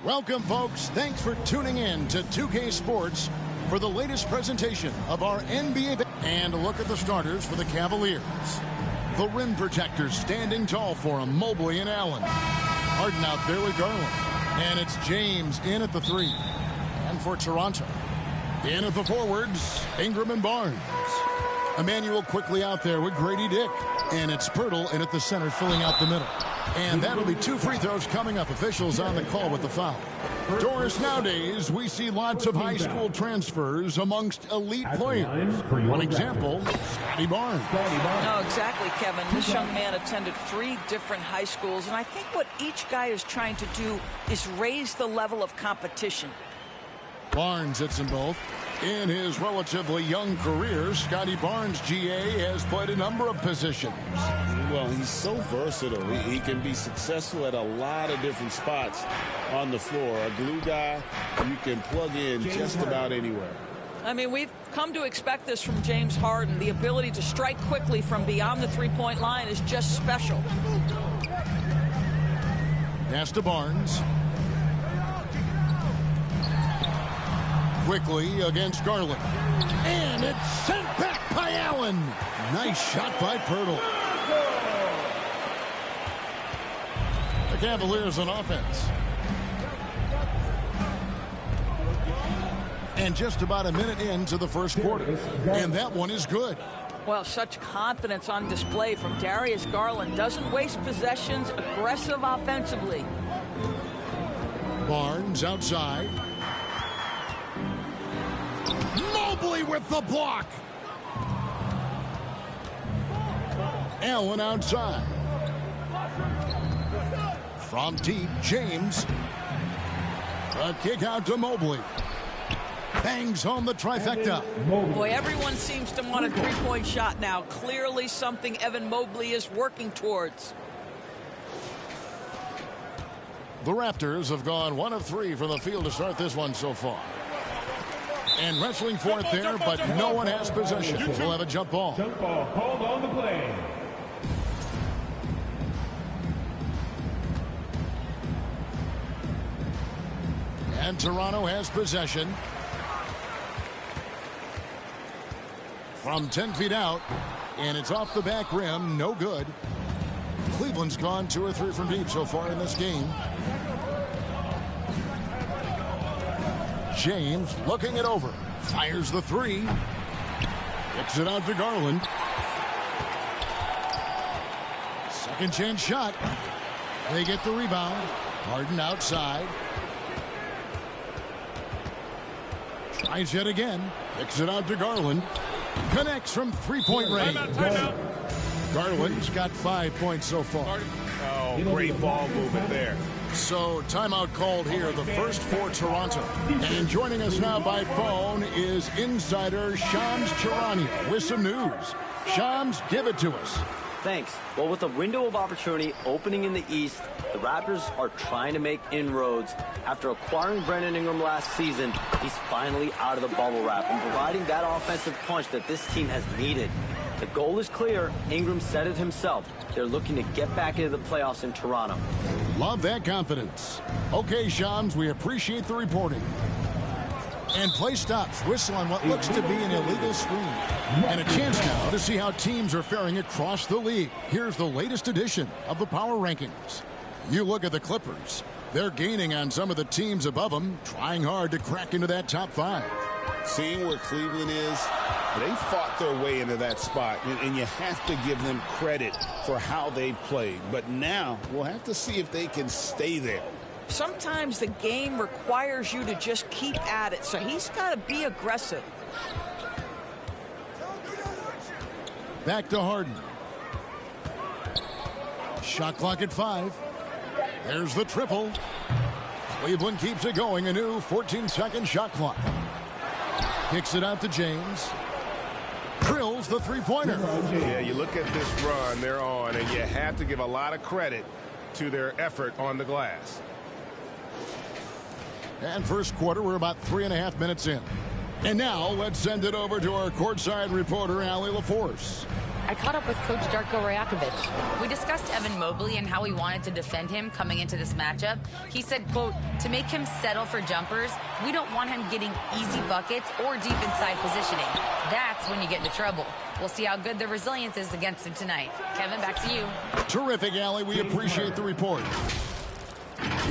Welcome, folks. Thanks for tuning in to 2K Sports for the latest presentation of our NBA. And a look at the starters for the Cavaliers. The rim protectors standing tall for them, Mobley and Allen. Harden out there with Garland. And it's James in at the 3. And for Toronto, in at the forwards, Ingram and Barnes. Emmanuel quickly out there with Grady Dick. And it's Pirtle in at the center, filling out the middle. And that'll be 2 free throws coming up. Officials on the call with the foul. Doris, nowadays, we see lots of high school transfers amongst elite players. One example, Scotty Barnes. No, exactly, Kevin. This young man attended 3 different high schools, and I think what each guy is trying to do is raise the level of competition. Barnes hits them both. In his relatively young career, Scotty Barnes, GA, has played a number of positions. Well, he's so versatile. He can be successful at a lot of different spots on the floor. A glue guy you can plug in just about anywhere. I mean, we've come to expect this from James Harden. The ability to strike quickly from beyond the three-point line is just special. Pass to Barnes. Quickly against Garland. And it's sent back by Allen. Nice shot by Pirtle. The Cavaliers on offense. And just about a minute into the first quarter. And that one is good. Well, such confidence on display from Darius Garland. Doesn't waste possessions, aggressive offensively. Barnes outside. Mobley with the block. Allen outside. From deep, James. A kick out to Mobley. Bangs home the trifecta. Boy, everyone seems to want a three-point shot now. Clearly something Evan Mobley is working towards. The Raptors have gone 1 of 3 from the field to start this one so far. And wrestling for it there, but no one has possession. We'll have a jump ball. Jump ball called on the play. And Toronto has possession. From 10 feet out, and it's off the back rim, no good. Cleveland's gone 2 or 3 from deep so far in this game. James looking it over. Fires the 3. Kicks it out to Garland. Second chance shot. They get the rebound. Harden outside. Tries yet again. Kicks it out to Garland. Connects from three-point range. Timeout. Garland's got 5 points so far. Oh, great ball movement there. So timeout called here, the first for Toronto. And joining us now by phone is insider Shams Charania with some news. Shams, give it to us. Thanks. Well, with a window of opportunity opening in the East, the Raptors are trying to make inroads. After acquiring Brandon Ingram last season, he's finally out of the bubble wrap and providing that offensive punch that this team has needed. The goal is clear. Ingram said it himself. They're looking to get back into the playoffs in Toronto. Love that confidence. Okay, Shams, we appreciate the reporting. And play stops. Whistle on what looks to be an illegal screen. And a chance now to see how teams are faring across the league. Here's the latest edition of the Power Rankings. You look at the Clippers. They're gaining on some of the teams above them, trying hard to crack into that top 5. Seeing where Cleveland is, they fought their way into that spot, and you have to give them credit for how they played. But now we'll have to see if they can stay there. Sometimes the game requires you to just keep at it, so he's got to be aggressive. Back to Harden. Shot clock at 5. There's the triple. Cleveland keeps it going. A new 14-second shot clock. Kicks it out to James. Drills the three-pointer. Yeah, you look at this run they're on, and you have to give a lot of credit to their effort on the glass. And first quarter, we're about 3.5 minutes in. And now let's send it over to our courtside reporter, Allie LaForce. I caught up with Coach Darko Rajakovic. We discussed Evan Mobley and how he wanted to defend him coming into this matchup. He said, quote, to make him settle for jumpers, we don't want him getting easy buckets or deep inside positioning. That's when you get into trouble. We'll see how good the resilience is against him tonight. Kevin, back to you. Terrific, Allie. We appreciate the report.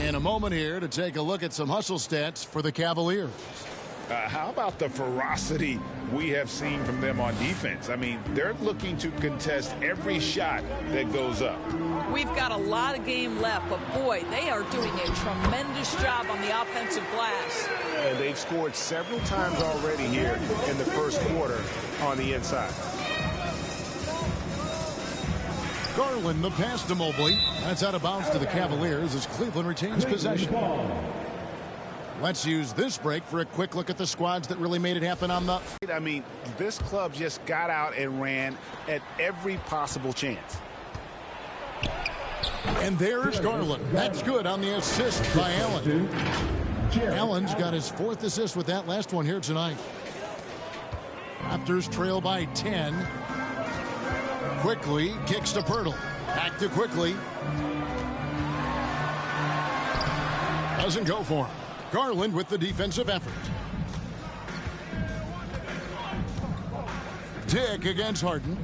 In a moment here to take a look at some hustle stats for the Cavaliers. How about the ferocity we have seen from them on defense? I mean, they're looking to contest every shot that goes up. We've got a lot of game left, but boy, they are doing a tremendous job on the offensive glass. And they've scored several times already here in the first quarter on the inside. Garland, the pass to Mobley. That's out of bounds to the Cavaliers as Cleveland retains possession. Let's use this break for a quick look at the squads that really made it happen on the... I mean, this club just got out and ran at every possible chance. And there's Garland. That's good on the assist by Allen. Allen's got his 4th assist with that last one here tonight. Raptors trail by 10. Quickly kicks to Pirtle. Back to Quickly. Doesn't go for him. Garland with the defensive effort. Dick against Harden.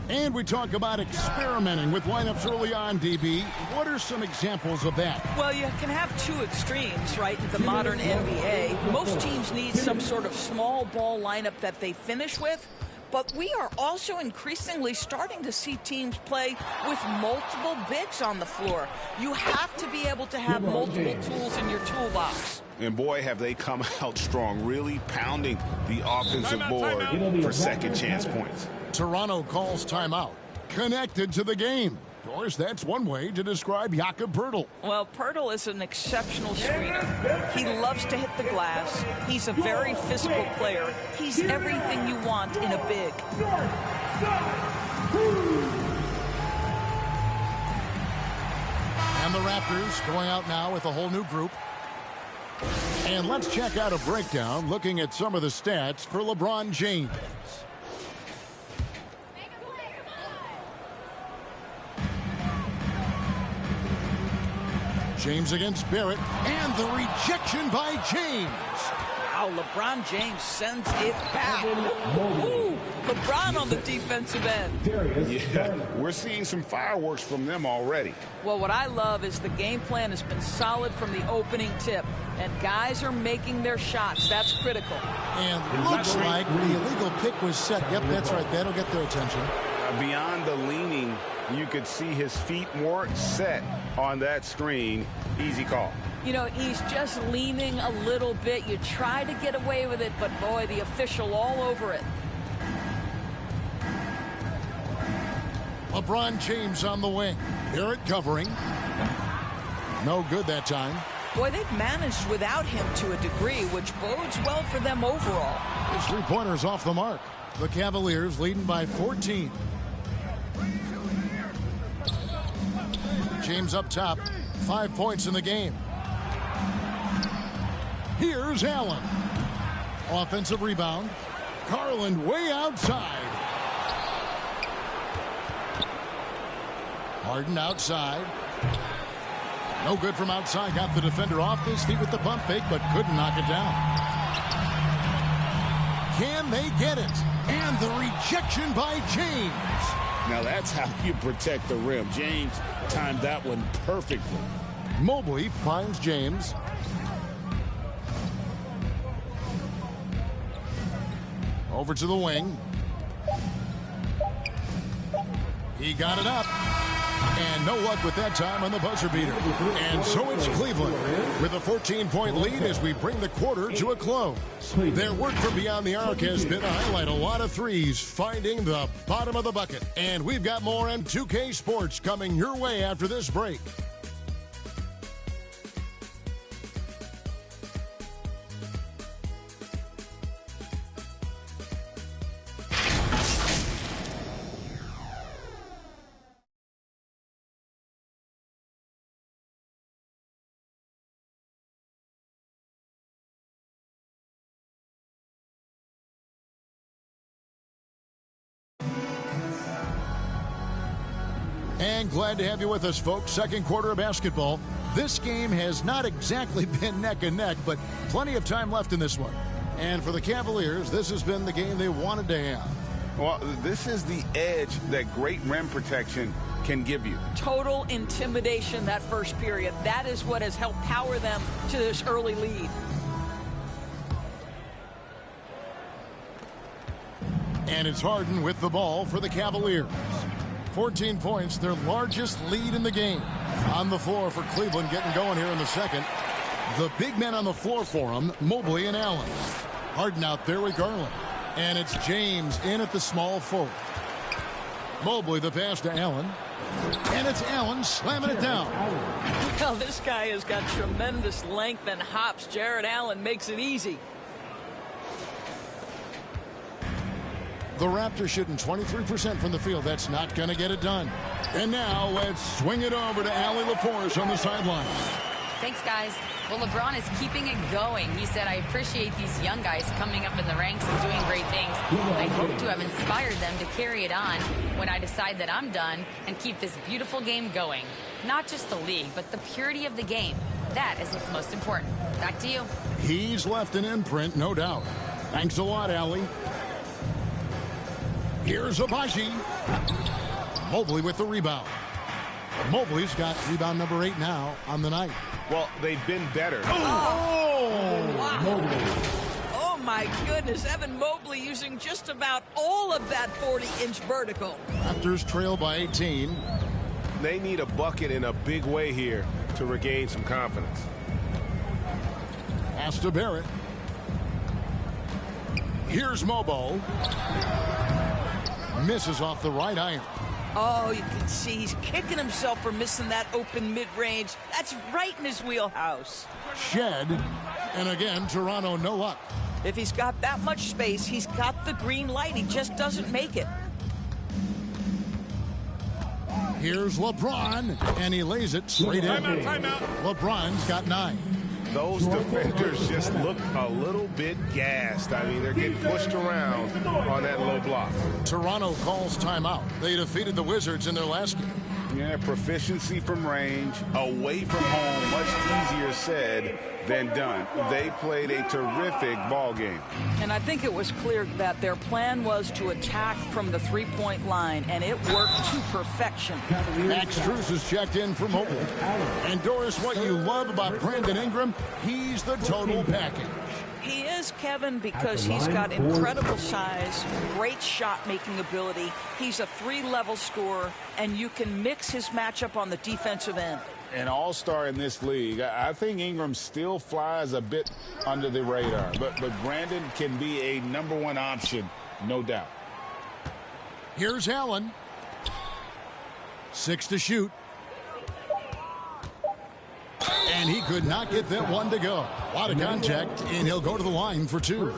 And we talk about experimenting with lineups early on, DB. What are some examples of that? Well, you can have two extremes, right, in the modern NBA. Most teams need some sort of small ball lineup that they finish with. But we are also increasingly starting to see teams play with multiple bigs on the floor. You have to be able to have multiple tools in your toolbox. And boy, have they come out strong, really pounding the offensive board for second chance points. Toronto calls timeout. connected to the game. Of course, that's one way to describe Jakob Poeltl. Well, Poeltl is an exceptional screener. He loves to hit the glass. He's a very physical player. He's everything you want in a big. And the Raptors going out now with a whole new group. And let's check out a breakdown looking at some of the stats for LeBron James. James against Barrett, and the rejection by James. Wow, LeBron James sends it back. Ooh, LeBron on the defensive end. Yeah, we're seeing some fireworks from them already. Well, what I love is the game plan has been solid from the opening tip, and guys are making their shots. That's critical. And looks like the illegal pick was set. Yep, that's right. That'll get their attention. Beyond the leaning, you could see his feet more set on that screen. Easy call. You know, he's just leaning a little bit. You try to get away with it, but boy, the official all over it. LeBron James on the wing. Barrett covering. No good that time. Boy, they've managed without him to a degree, which bodes well for them overall. His three-pointers off the mark. The Cavaliers leading by 14. James up top. 5 points in the game. Here's Allen. Offensive rebound. Garland way outside. Harden outside. No good from outside. Got the defender off his feet with the pump fake, but couldn't knock it down. Can they get it? And the rejection by James. Now that's how you protect the rim. James timed that one perfectly. Mobley finds James. Over to the wing. He got it up. And no luck with that time on the buzzer beater. And so it's Cleveland with a 14-point lead as we bring the quarter to a close. Their work from beyond the arc has been to highlight a lot of threes, finding the bottom of the bucket. And we've got more on 2K Sports coming your way after this break. And glad to have you with us, folks. Second quarter of basketball. This game has not exactly been neck and neck, but plenty of time left in this one. And for the Cavaliers, this has been the game they wanted to have. Well, this is the edge that great rim protection can give you. Total intimidation that first period. That is what has helped power them to this early lead. And it's Harden with the ball for the Cavaliers. 14 points, their largest lead in the game. On the floor for Cleveland, getting going here in the second. The big men on the floor for them, Mobley and Allen. Harden out there with Garland. And it's James in at the small forward. Mobley the pass to Allen. And it's Allen slamming it down. Well, this guy has got tremendous length and hops. Jared Allen makes it easy. The Raptors shooting 23% from the field. That's not going to get it done. And now let's swing it over to Allie LaForce on the sideline. Thanks, guys. Well, LeBron is keeping it going. He said, I appreciate these young guys coming up in the ranks and doing great things. I hope to have inspired them to carry it on when I decide that I'm done and keep this beautiful game going. Not just the league, but the purity of the game. That is what's most important. Back to you. He's left an imprint, no doubt. Thanks a lot, Allie. Here's Abaji. Mobley with the rebound. Mobley's got rebound number 8 now on the night. Well, they've been better. Oh, wow. Oh, my goodness. Evan Mobley using just about all of that 40-inch vertical. Raptors trail by 18. They need a bucket in a big way here to regain some confidence. Pass to Barrett. Here's Mobo. Misses off the right iron. Oh, you can see he's kicking himself for missing that open mid-range. That's right in his wheelhouse. Shed, and again, Toronto no luck. If he's got that much space, he's got the green light. He just doesn't make it. Here's LeBron, and he lays it straight in. Timeout. LeBron's got 9. Those defenders just look a little bit gassed. I mean, they're getting pushed around on that low block. Toronto calls timeout. They defeated the Wizards in their last game. Yeah, proficiency from range, away from home, much easier said than done. They played a terrific ball game. And I think it was clear that their plan was to attack from the three-point line, and it worked to perfection. Max Strus is checked in for mobile. And Doris, what you love about Brandon Ingram, he's the total package. He is, Kevin, because he's got incredible size, great shot-making ability. He's a 3-level scorer, and you can mix his matchup on the defensive end. An all-star in this league. I think Ingram still flies a bit under the radar, but Brandon can be a #1 option, no doubt. Here's Allen. 6 to shoot. And he could not get that one to go. A lot of contact, and he'll go to the line for 2.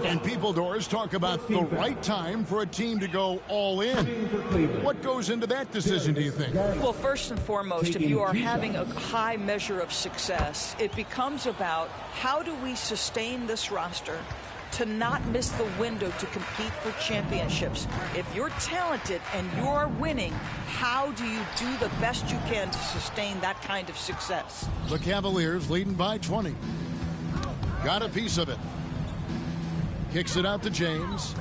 And people, Doris, talk about the right time for a team to go all in. What goes into that decision, do you think? Well, first and foremost, if you are having a high measure of success, it becomes about how do we sustain this roster to not miss the window to compete for championships. If you're talented and you're winning, how do you do the best you can to sustain that kind of success? The Cavaliers leading by 20. Got a piece of it. Kicks it out to James.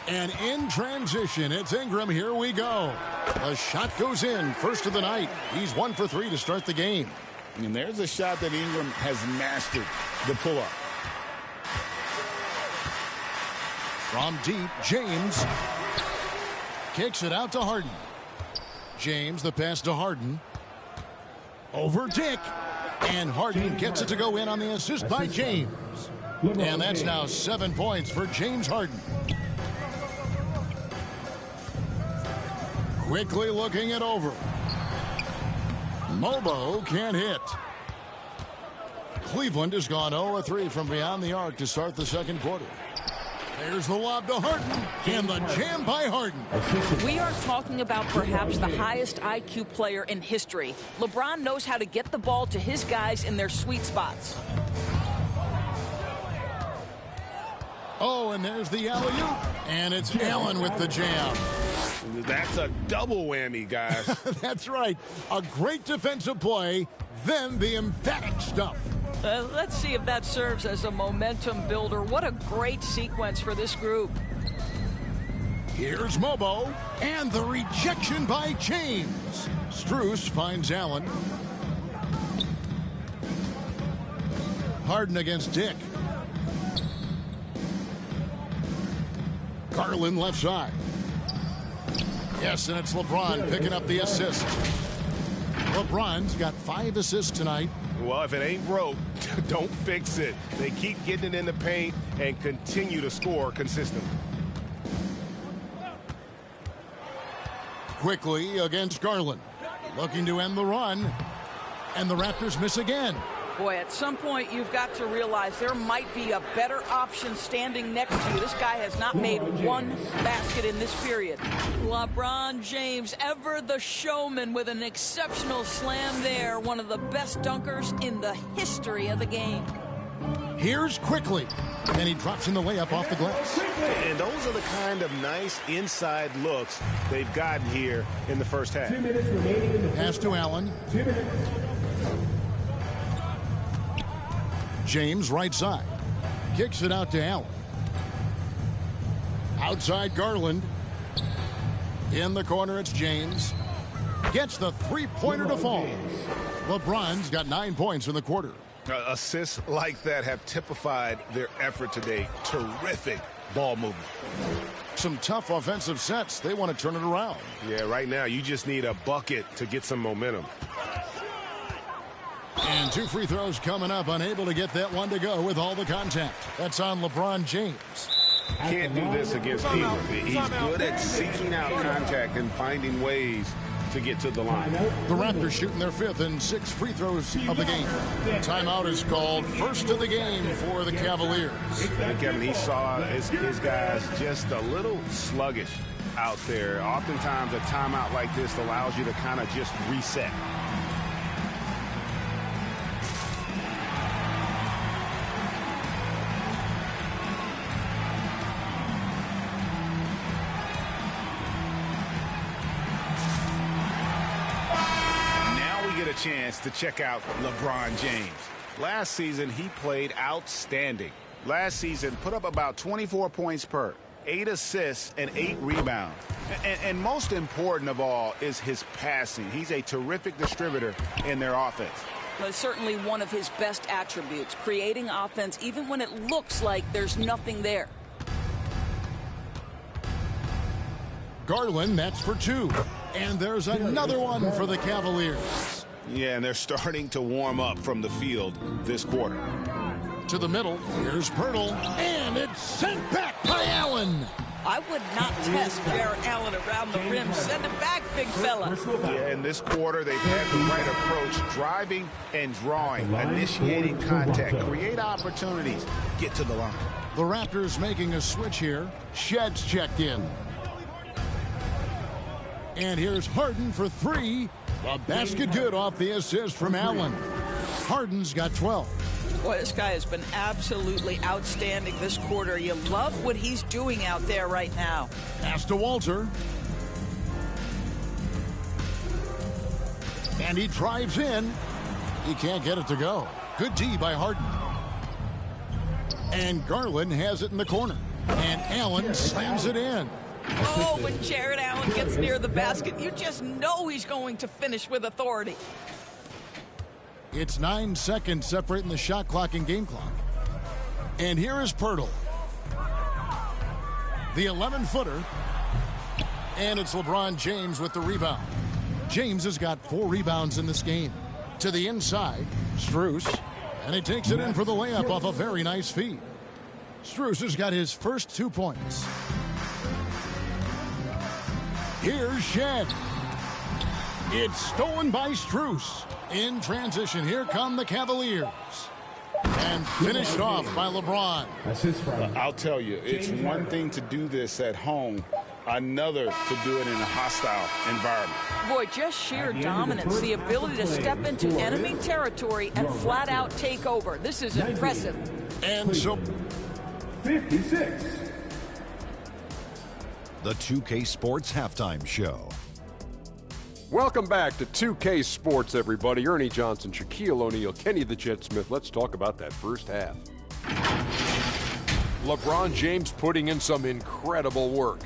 And in transition, it's Ingram. Here we go. A shot goes in. First of the night. He's 1 for 3 to start the game. And there's a shot that Ingram has mastered, the pull-up. From deep, James kicks it out to Harden. James, the pass to Harden. Over Dick. And Harden gets it to go in on the assist by James. And that's now 7 points for James Harden. Quickly looking it over. Mobo can't hit. Cleveland has gone 0-3 from beyond the arc to start the second quarter. There's the lob to Harden, and the jam by Harden. We are talking about perhaps the highest IQ player in history. LeBron knows how to get the ball to his guys in their sweet spots. Oh, and there's the alley-oop, and it's Allen with the jam. That's a double whammy, guys. That's right. A great defensive play, then the emphatic stuff. Let's see if that serves as a momentum builder. What a great sequence for this group. Here's Mobo, and the rejection by James. Strus finds Allen. Harden against Dick. Garland left side. Yes, and it's LeBron picking up the assist. LeBron's got 5 assists tonight. Well, if it ain't broke, don't fix it. They keep getting it in the paint and continue to score consistently. Quickly against Garland. Looking to end the run. And the Raptors miss again. Boy, at some point you've got to realize there might be a better option standing next to you. This guy has not made one basket in this period. LeBron James, ever the showman, with an exceptional slam there. One of the best dunkers in the history of the game. Here's Quickly, and he drops in the layup off the glass. And those are the kind of nice inside looks they've gotten here in the first half. Pass to Allen. James right side. Kicks it out to Allen. Outside Garland. In the corner, it's James. Gets the three-pointer to fall. LeBron's got 9 points in the quarter. Assists like that have typified their effort today. Terrific ball movement. Some tough offensive sets. They want to turn it around. Yeah, right now you just need a bucket to get some momentum. And 2 free throws coming up. Unable to get that one to go with all the contact. That's on LeBron James. Can't do this against Peter. He's good at seeking out contact and finding ways to get to the line. The Raptors shooting their 5th and 6th free throws of the game. Timeout is called, first of the game for the Cavaliers. And Kevin, he saw his guys just a little sluggish out there. Oftentimes a timeout like this allows you to kind of just reset. Chance to check out LeBron James. Last season, he played outstanding. Last season, put up about 24 points per, 8 assists, and 8 rebounds. And most important of all is his passing. He's a terrific distributor in their offense. Well, it's certainly one of his best attributes, creating offense even when it looks like there's nothing there. Garland, that's for 2. And there's another one for the Cavaliers. Yeah, and they're starting to warm up from the field this quarter. To the middle, here's Pirtle, and it's sent back by Allen. I would not test Jarrett Allen around the rim. Send it back, big fella. Yeah, in this quarter, they've had the right approach, driving and drawing, initiating contact, create opportunities, get to the line. The Raptors making a switch here. Shed's checked in. And here's Harden for 3. A basket good off the assist from Allen. Harden's got 12. Boy, this guy has been absolutely outstanding this quarter. You love what he's doing out there right now. Pass to Walter. And he drives in. He can't get it to go. Good D by Harden. And Garland has it in the corner. And Allen slams it in. Oh, when Jarrett Allen gets near the basket, you just know he's going to finish with authority. It's 9 seconds separating the shot clock and game clock. And here is Pirtle. The 11-footer. And it's LeBron James with the rebound. James has got 4 rebounds in this game. To the inside, Strus. And he takes it in for the layup off a very nice feed. Strus has got his first 2 points. Here's Shed. It's stolen by Strus. In transition, here come the Cavaliers. And finished off by LeBron. I'll tell you, it's one thing to do this at home, another to do it in a hostile environment. Boy, just sheer dominance, the ability to step into enemy territory and flat out take over. This is impressive. And so 56. The 2K Sports Halftime Show. Welcome back to 2K Sports, everybody. Ernie Johnson, Shaquille O'Neal, Kenny the Jet Smith. Let's talk about that first half. LeBron James putting in some incredible work.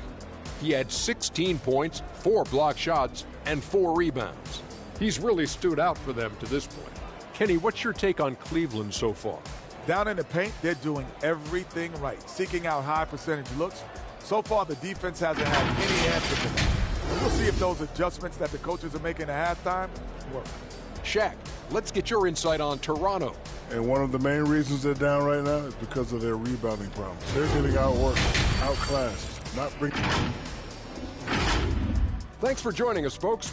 He had 16 points, 4 block shots, and 4 rebounds. He's really stood out for them to this point. Kenny, what's your take on Cleveland so far? Down in the paint, they're doing everything right, seeking out high percentage looks. So far, the defense hasn't had any answer for that. And we'll see if those adjustments that the coaches are making at halftime work. Shaq, let's get your insight on Toronto. And one of the main reasons they're down right now is because of their rebounding problems. They're getting outworked, outclassed, not bringing. Thanks for joining us, folks.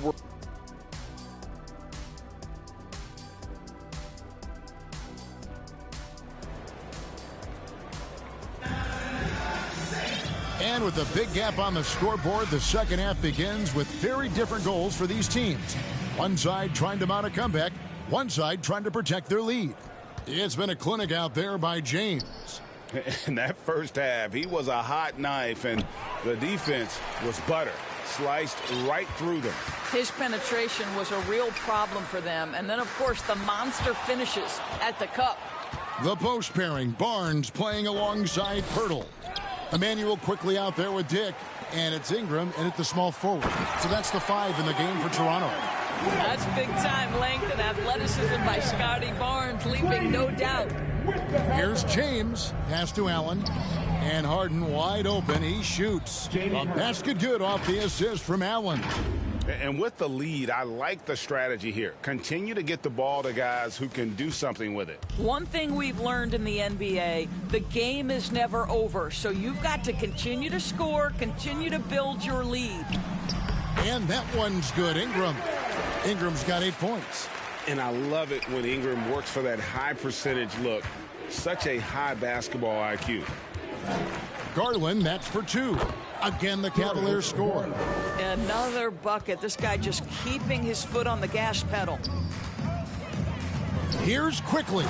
And with a big gap on the scoreboard, the second half begins with very different goals for these teams. One side trying to mount a comeback, one side trying to protect their lead. It's been a clinic out there by James. In that first half, he was a hot knife, and the defense was butter. Sliced right through them. His penetration was a real problem for them. And then, of course, the monster finishes at the cup. The post pairing, Barnes playing alongside Pirtle. Emmanuel quickly out there with Dick, and it's Ingram and at the small forward. So that's the 5 in the game for Toronto. That's big-time length and athleticism by Scotty Barnes, leaving no doubt. Here's James, pass to Allen, and Harden wide open. He shoots. A basket good off the assist from Allen. And with the lead, I like the strategy here. Continue to get the ball to guys who can do something with it. One thing we've learned in the NBA, the game is never over. So you've got to continue to score, continue to build your lead. And that one's good. Ingram's got 8 points. And I love it when Ingram works for that high percentage look. Such a high basketball IQ. Garland, that's for 2. Again, the Cavaliers score. Another bucket. This guy just keeping his foot on the gas pedal. Here's Quickly.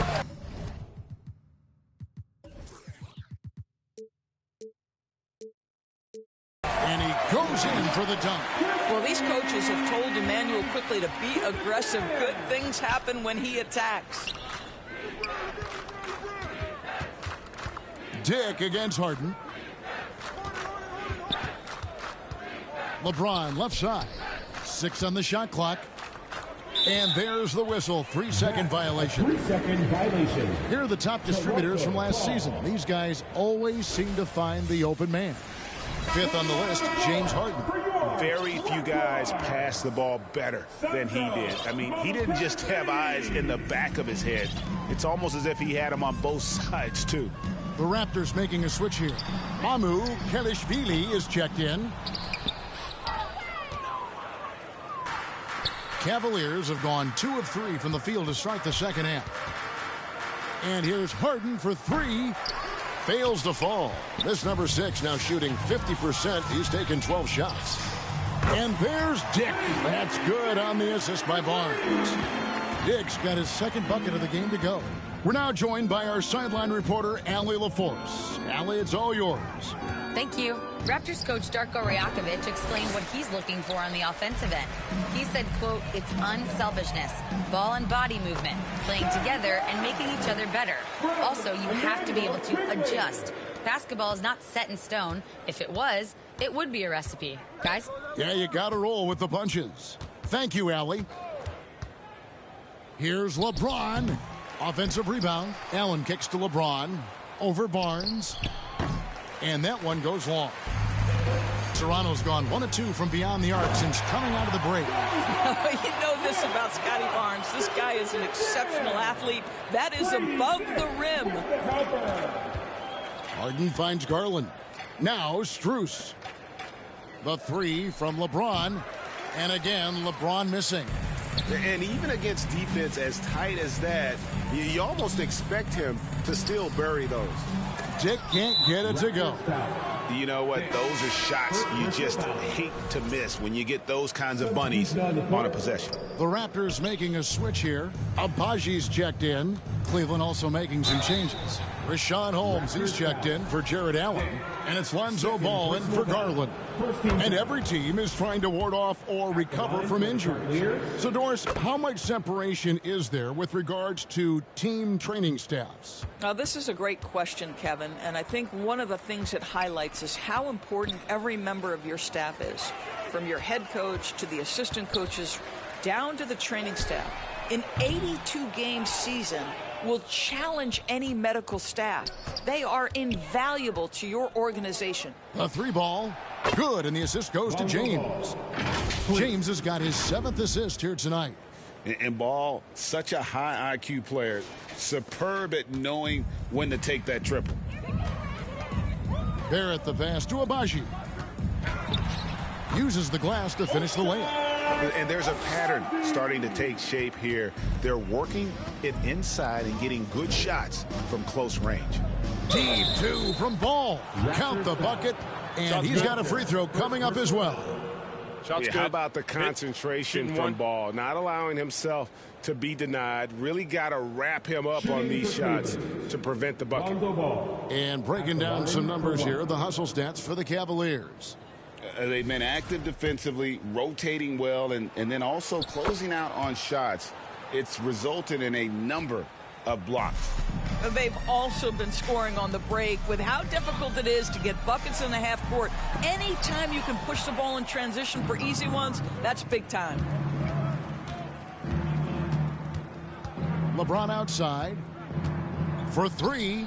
And he goes in for the dunk. Well, these coaches have told Emmanuel Quickly to be aggressive. Good things happen when he attacks. Dick against Harden. LeBron left side. 6 on the shot clock. And there's the whistle. 3-second violation. 3-second violation. Here are the top distributors from last season. These guys always seem to find the open man. 5th on the list, James Harden. Very few guys pass the ball better than he did. I mean, he didn't just have eyes in the back of his head. It's almost as if he had them on both sides, too. The Raptors making a switch here. Amu Kelishvili is checked in. Cavaliers have gone 2 of 3 from the field to start the second half. And here's Harden for 3. Fails to fall. This number 6 now shooting 50%. He's taken 12 shots. And there's Dick. That's good on the assist by Barnes. Dick's got his second bucket of the game to go. We're now joined by our sideline reporter, Allie LaForce. Allie, it's all yours. Thank you. Raptors coach Darko Rajakovic explained what he's looking for on the offensive end. He said, quote, it's unselfishness, ball and body movement, playing together and making each other better. Also, you have to be able to adjust. Basketball is not set in stone. If it was, it would be a recipe. Guys? Yeah, you got to roll with the punches. Thank you, Allie. Here's LeBron. Offensive rebound. Allen kicks to LeBron. Over Barnes. And that one goes long. Serrano's gone 1 of 2 from beyond the arc since coming out of the break. You know this about Scotty Barnes. This guy is an exceptional athlete. That is above the rim. Harden finds Garland. Now Strus. The 3 from LeBron. And again, LeBron missing. And even against defense as tight as that, you almost expect him to still bury those. Dick can't get it to go. You know what? Those are shots you just hate to miss when you get those kinds of bunnies on a possession. The Raptors making a switch here. Abaji's checked in. Cleveland also making some changes. Rashawn Holmes is checked in for Jared Allen. And it's Lonzo Ball in for Garland. And every team is trying to ward off or recover from injuries. So, Doris, how much separation is there with regards to team training staffs? Now, this is a great question, Kevin. And I think one of the things it highlights is how important every member of your staff is. From your head coach to the assistant coaches down to the training staff. An 82-game season will challenge any medical staff. They are invaluable to your organization. A 3 ball. Good, and the assist goes to James. James has got his 7th assist here tonight. And Ball, such a high IQ player. Superb at knowing when to take that triple. Barrett the pass to Abaji. Uses the glass to finish the layup. And there's a pattern starting to take shape here. They're working it inside and getting good shots from close range. Deep 2 from Ball. Count the bucket. And he's got a free throw coming up as well. Shots good. How about the concentration from Ball? Not allowing himself to be denied. Really got to wrap him up on these shots to prevent the bucket. And breaking down some numbers here, the hustle stats for the Cavaliers. They've been active defensively, rotating well, and then also closing out on shots. It's resulted in a number of blocks. They've also been scoring on the break. With how difficult it is to get buckets in the half court, anytime you can push the ball in transition for easy ones, that's big time. LeBron outside for 3.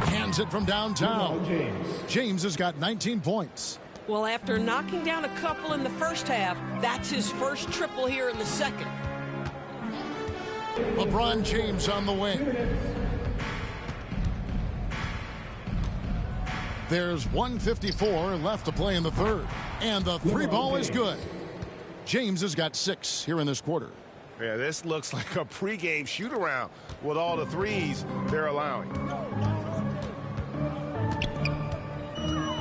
Hands it from downtown. James has got 19 points. Well, after knocking down a couple in the first half, that's his first triple here in the second. LeBron James on the wing. There's 1:54 left to play in the third. And the three ball is good. James has got 6 here in this quarter. Yeah, this looks like a pregame shoot-around with all the threes they're allowing.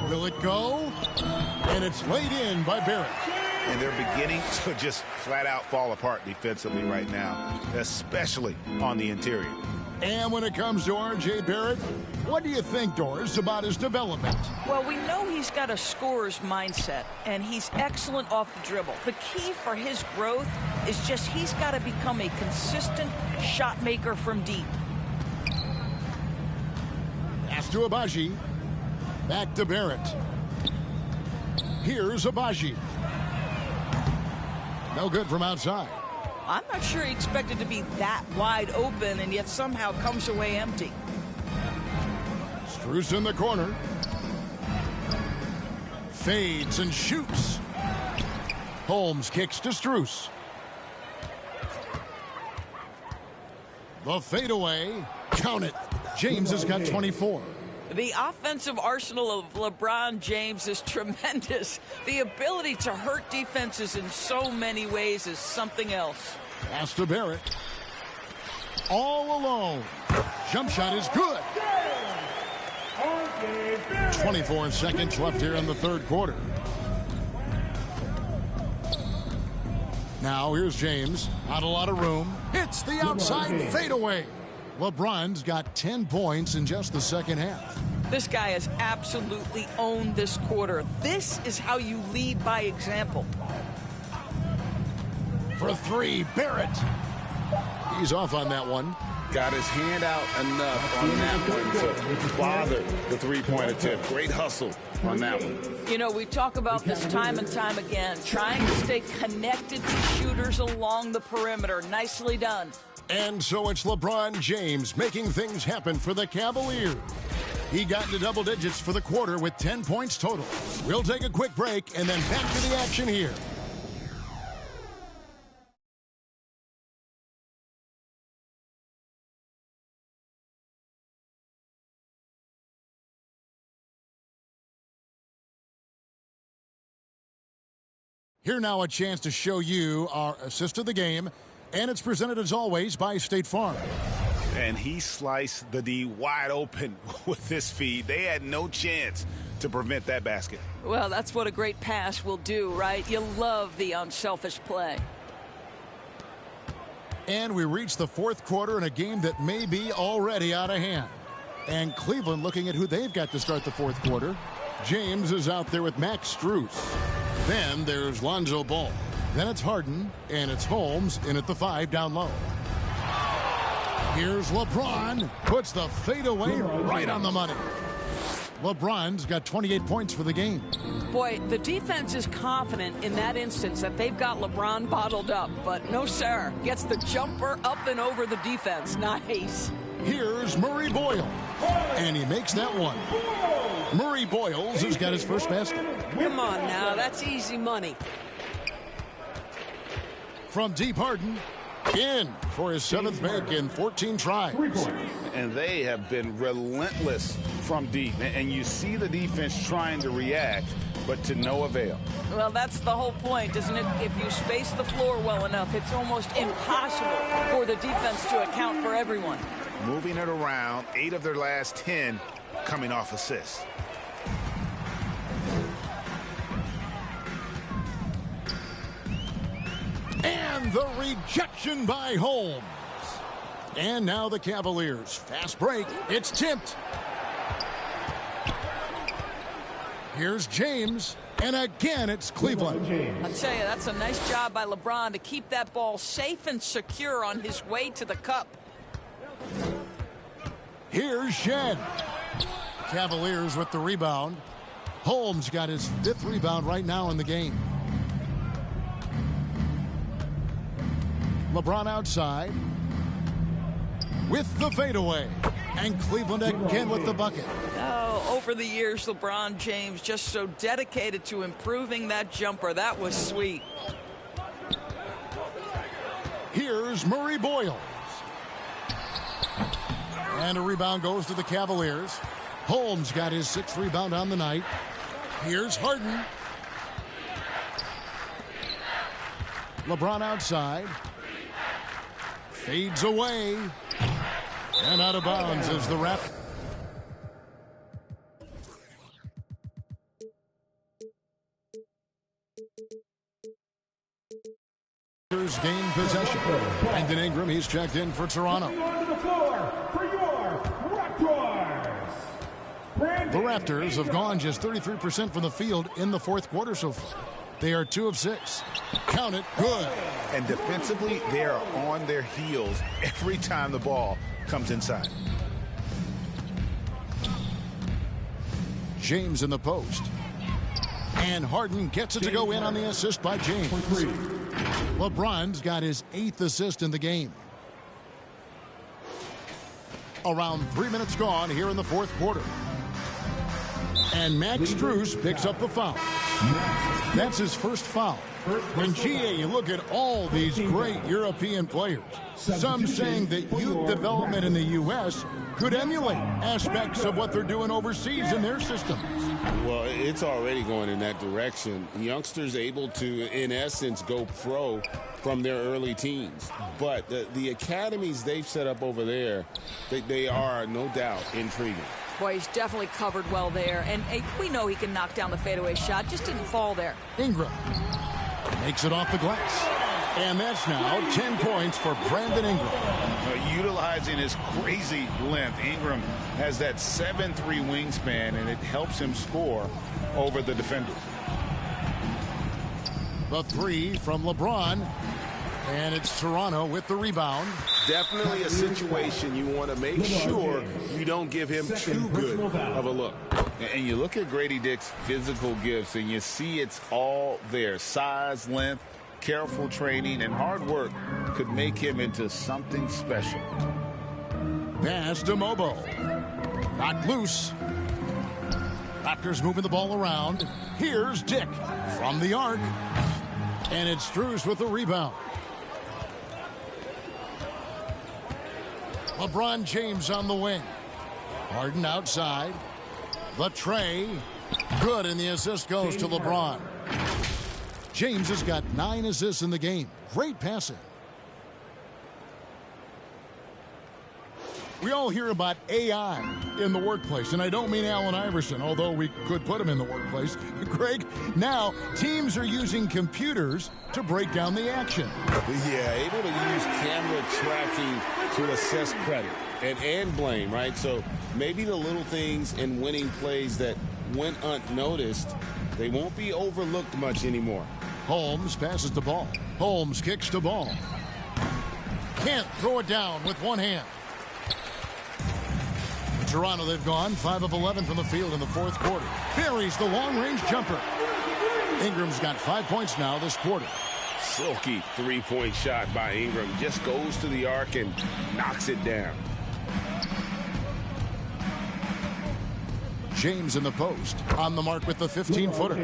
Will it go? And it's laid in by Barrett. And they're beginning to just flat-out fall apart defensively right now, especially on the interior. And when it comes to R.J. Barrett, what do you think, Doris, about his development? Well, we know he's got a scorer's mindset, and he's excellent off the dribble. The key for his growth is just he's got to become a consistent shot maker from deep. Pass to Abaji. Back to Barrett. Here's Abaji. No good from outside. I'm not sure he expected to be that wide open and yet somehow comes away empty. Strus in the corner. Fades and shoots. Holmes kicks to Strus. The fadeaway. Count it. James has got 24. The offensive arsenal of LeBron James is tremendous. The ability to hurt defenses in so many ways is something else. Pass to Barrett. All alone. Jump shot is good. 24 seconds left here in the third quarter. Now here's James. Not a lot of room. It's the outside fadeaway. LeBron's got 10 points in just the second half. This guy has absolutely owned this quarter. This is how you lead by example. For 3, Barrett. He's off on that one. Got his hand out enough on that one to bother the three-point attempt. Great hustle on that one. You know, we talk about this time and time again, trying to stay connected to shooters along the perimeter. Nicely done. And so it's LeBron James making things happen for the Cavaliers. He got into double digits for the quarter with 10 points total. We'll take a quick break and then back to the action here. Here now a chance to show you our assist of the game, and it's presented as always by State Farm. And he sliced the D wide open with this feed. They had no chance to prevent that basket. Well, that's what a great pass will do, right? You love the unselfish play. And we reach the fourth quarter in a game that may be already out of hand. And Cleveland looking at who they've got to start the fourth quarter. James is out there with Max Strus. Then there's Lonzo Ball. Then it's Harden, and it's Holmes in at the 5 down low. Here's LeBron. Puts the fadeaway right on the money. LeBron's got 28 points for the game. Boy, the defense is confident in that instance that they've got LeBron bottled up. But no, sir. Gets the jumper up and over the defense. Nice. Here's Murray Boyle. And he makes that one. Murray Boyles has got his first basket. Come on now. That's easy money. From deep, Harden. In for his 7th make in 14 tries. And they have been relentless from deep. And you see the defense trying to react, but to no avail. Well, that's the whole point, isn't it? If you space the floor well enough, it's almost impossible for the defense to account for everyone. Moving it around, 8 of their last 10 coming off assists. And the rejection by Holmes. And now the Cavaliers. Fast break. It's tipped. Here's James. And again, it's Cleveland. I'll tell you, that's a nice job by LeBron to keep that ball safe and secure on his way to the cup. Here's Shen. Cavaliers with the rebound. Holmes got his 5th rebound right now in the game. LeBron outside with the fadeaway. And Cleveland again with the bucket. Oh, over the years, LeBron James just so dedicated to improving that jumper. That was sweet. Here's Murray Boyles. And a rebound goes to the Cavaliers. Holmes got his 6th rebound on the night. Here's Harden. LeBron outside. Fades away. And out of bounds is the Raptors. Gain possession. Brandon Ingram, he's checked in for Toronto. On the floor for your Raptors. The Raptors have gone just 33% from the field in the 4th quarter so far. They are 2 of 6. Count it, good. And defensively, they are on their heels every time the ball comes inside. James in the post. And Harden gets it to go in on the assist by James. LeBron's got his 8th assist in the game. Around 3 minutes gone here in the 4th quarter. And Max Strus picks up the foul. That's his first foul. When GA, you look at all these great European players, some saying that youth development in the U.S. could emulate aspects of what they're doing overseas in their systems. Well, it's already going in that direction. Youngsters able to, in essence, go pro from their early teens. But the academies they've set up over there, they are, no doubt, intriguing. Boy, he's definitely covered well there. And we know he can knock down the fadeaway shot. Just didn't fall there. Ingram makes it off the glass. And that's now 10 points for Brandon Ingram. Utilizing his crazy length, Ingram has that 7'3" wingspan, and it helps him score over the defenders. The 3 from LeBron. And it's Toronto with the rebound. Definitely a situation you want to make sure you don't give him too good of a look. And you look at Grady Dick's physical gifts, and you see it's all there. Size, length, careful training, and hard work could make him into something special. Pass to Mobo. Got loose. Raptors moving the ball around. Here's Dick from the arc. And it's Strus with the rebound. LeBron James on the wing. Harden outside. The tray. Good, and the assist goes to LeBron. James has got 9 assists in the game. Great passing. We all hear about AI in the workplace, and I don't mean Allen Iverson, although we could put him in the workplace. Greg, now teams are using computers to break down the action. Yeah, able to use camera tracking to assess credit and blame, right? So maybe the little things in winning plays that went unnoticed, they won't be overlooked much anymore. Holmes passes the ball. Holmes kicks the ball. Can't throw it down with one hand. Toronto, they've gone 5 of 11 from the field in the 4th quarter. Buries the long-range jumper. Ingram's got 5 points now this quarter. Silky 3-point shot by Ingram. Just goes to the arc and knocks it down. James in the post. On the mark with the 15-footer.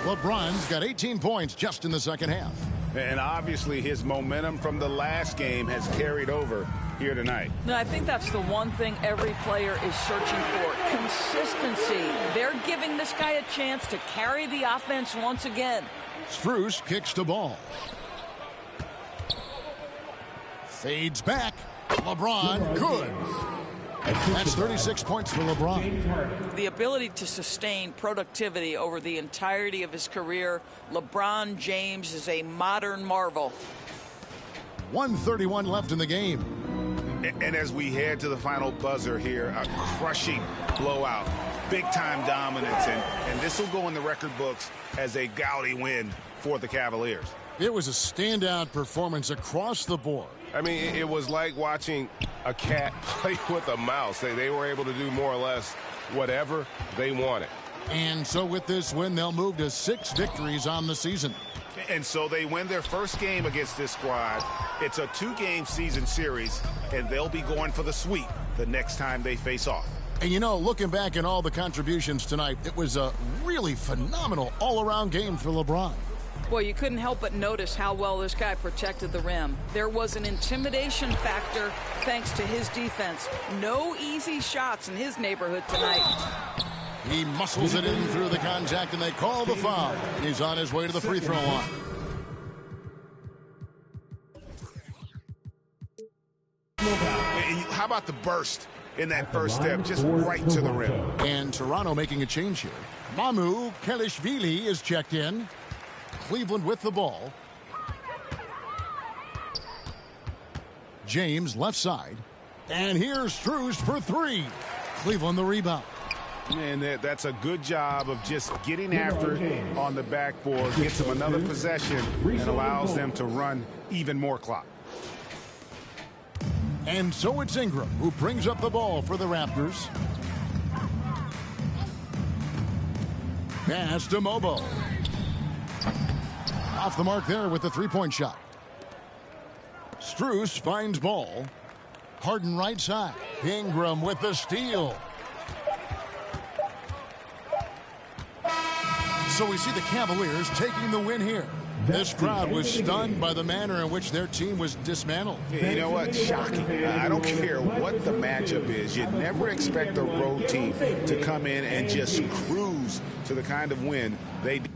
LeBron's got 18 points just in the second half. And obviously his momentum from the last game has carried over here tonight. No, I think that's the one thing every player is searching for. Consistency. They're giving this guy a chance to carry the offense once again. Strus kicks the ball. Fades back. LeBron, good. That's 36 points for LeBron. The ability to sustain productivity over the entirety of his career, LeBron James is a modern marvel. 1:31 left in the game. And as we head to the final buzzer here, a crushing blowout, big-time dominance, and this will go in the record books as a gaudy win for the Cavaliers. It was a standout performance across the board. I mean, it was like watching a cat play with a mouse. They were able to do more or less whatever they wanted. And so with this win, they'll move to 6 victories on the season. And so they win their first game against this squad. It's a 2-game season series, and they'll be going for the sweep the next time they face off. And you know, looking back at all the contributions tonight, it was a really phenomenal all-around game for LeBron. Well, you couldn't help but notice how well this guy protected the rim. There was an intimidation factor thanks to his defense. No easy shots in his neighborhood tonight. He muscles it in through the contact, and they call the foul. He's on his way to the free throw line. How about the burst in that first step, just right to the rim? And Toronto making a change here. Mamu Kelishvili is checked in. Cleveland with the ball. James left side. And here's Strus for 3. Cleveland the rebound. And that's a good job of just getting after it on the backboard. Gets them another possession and allows them to run even more clock. And so it's Ingram who brings up the ball for the Raptors. Pass to Mobo. Off the mark there with the three-point shot. Strus finds ball. Harden right side. Ingram with the steal. So we see the Cavaliers taking the win here. This crowd was stunned by the manner in which their team was dismantled. You know what? Shocking. I don't care what the matchup is. You never expect a road team to come in and just cruise to the kind of win they did.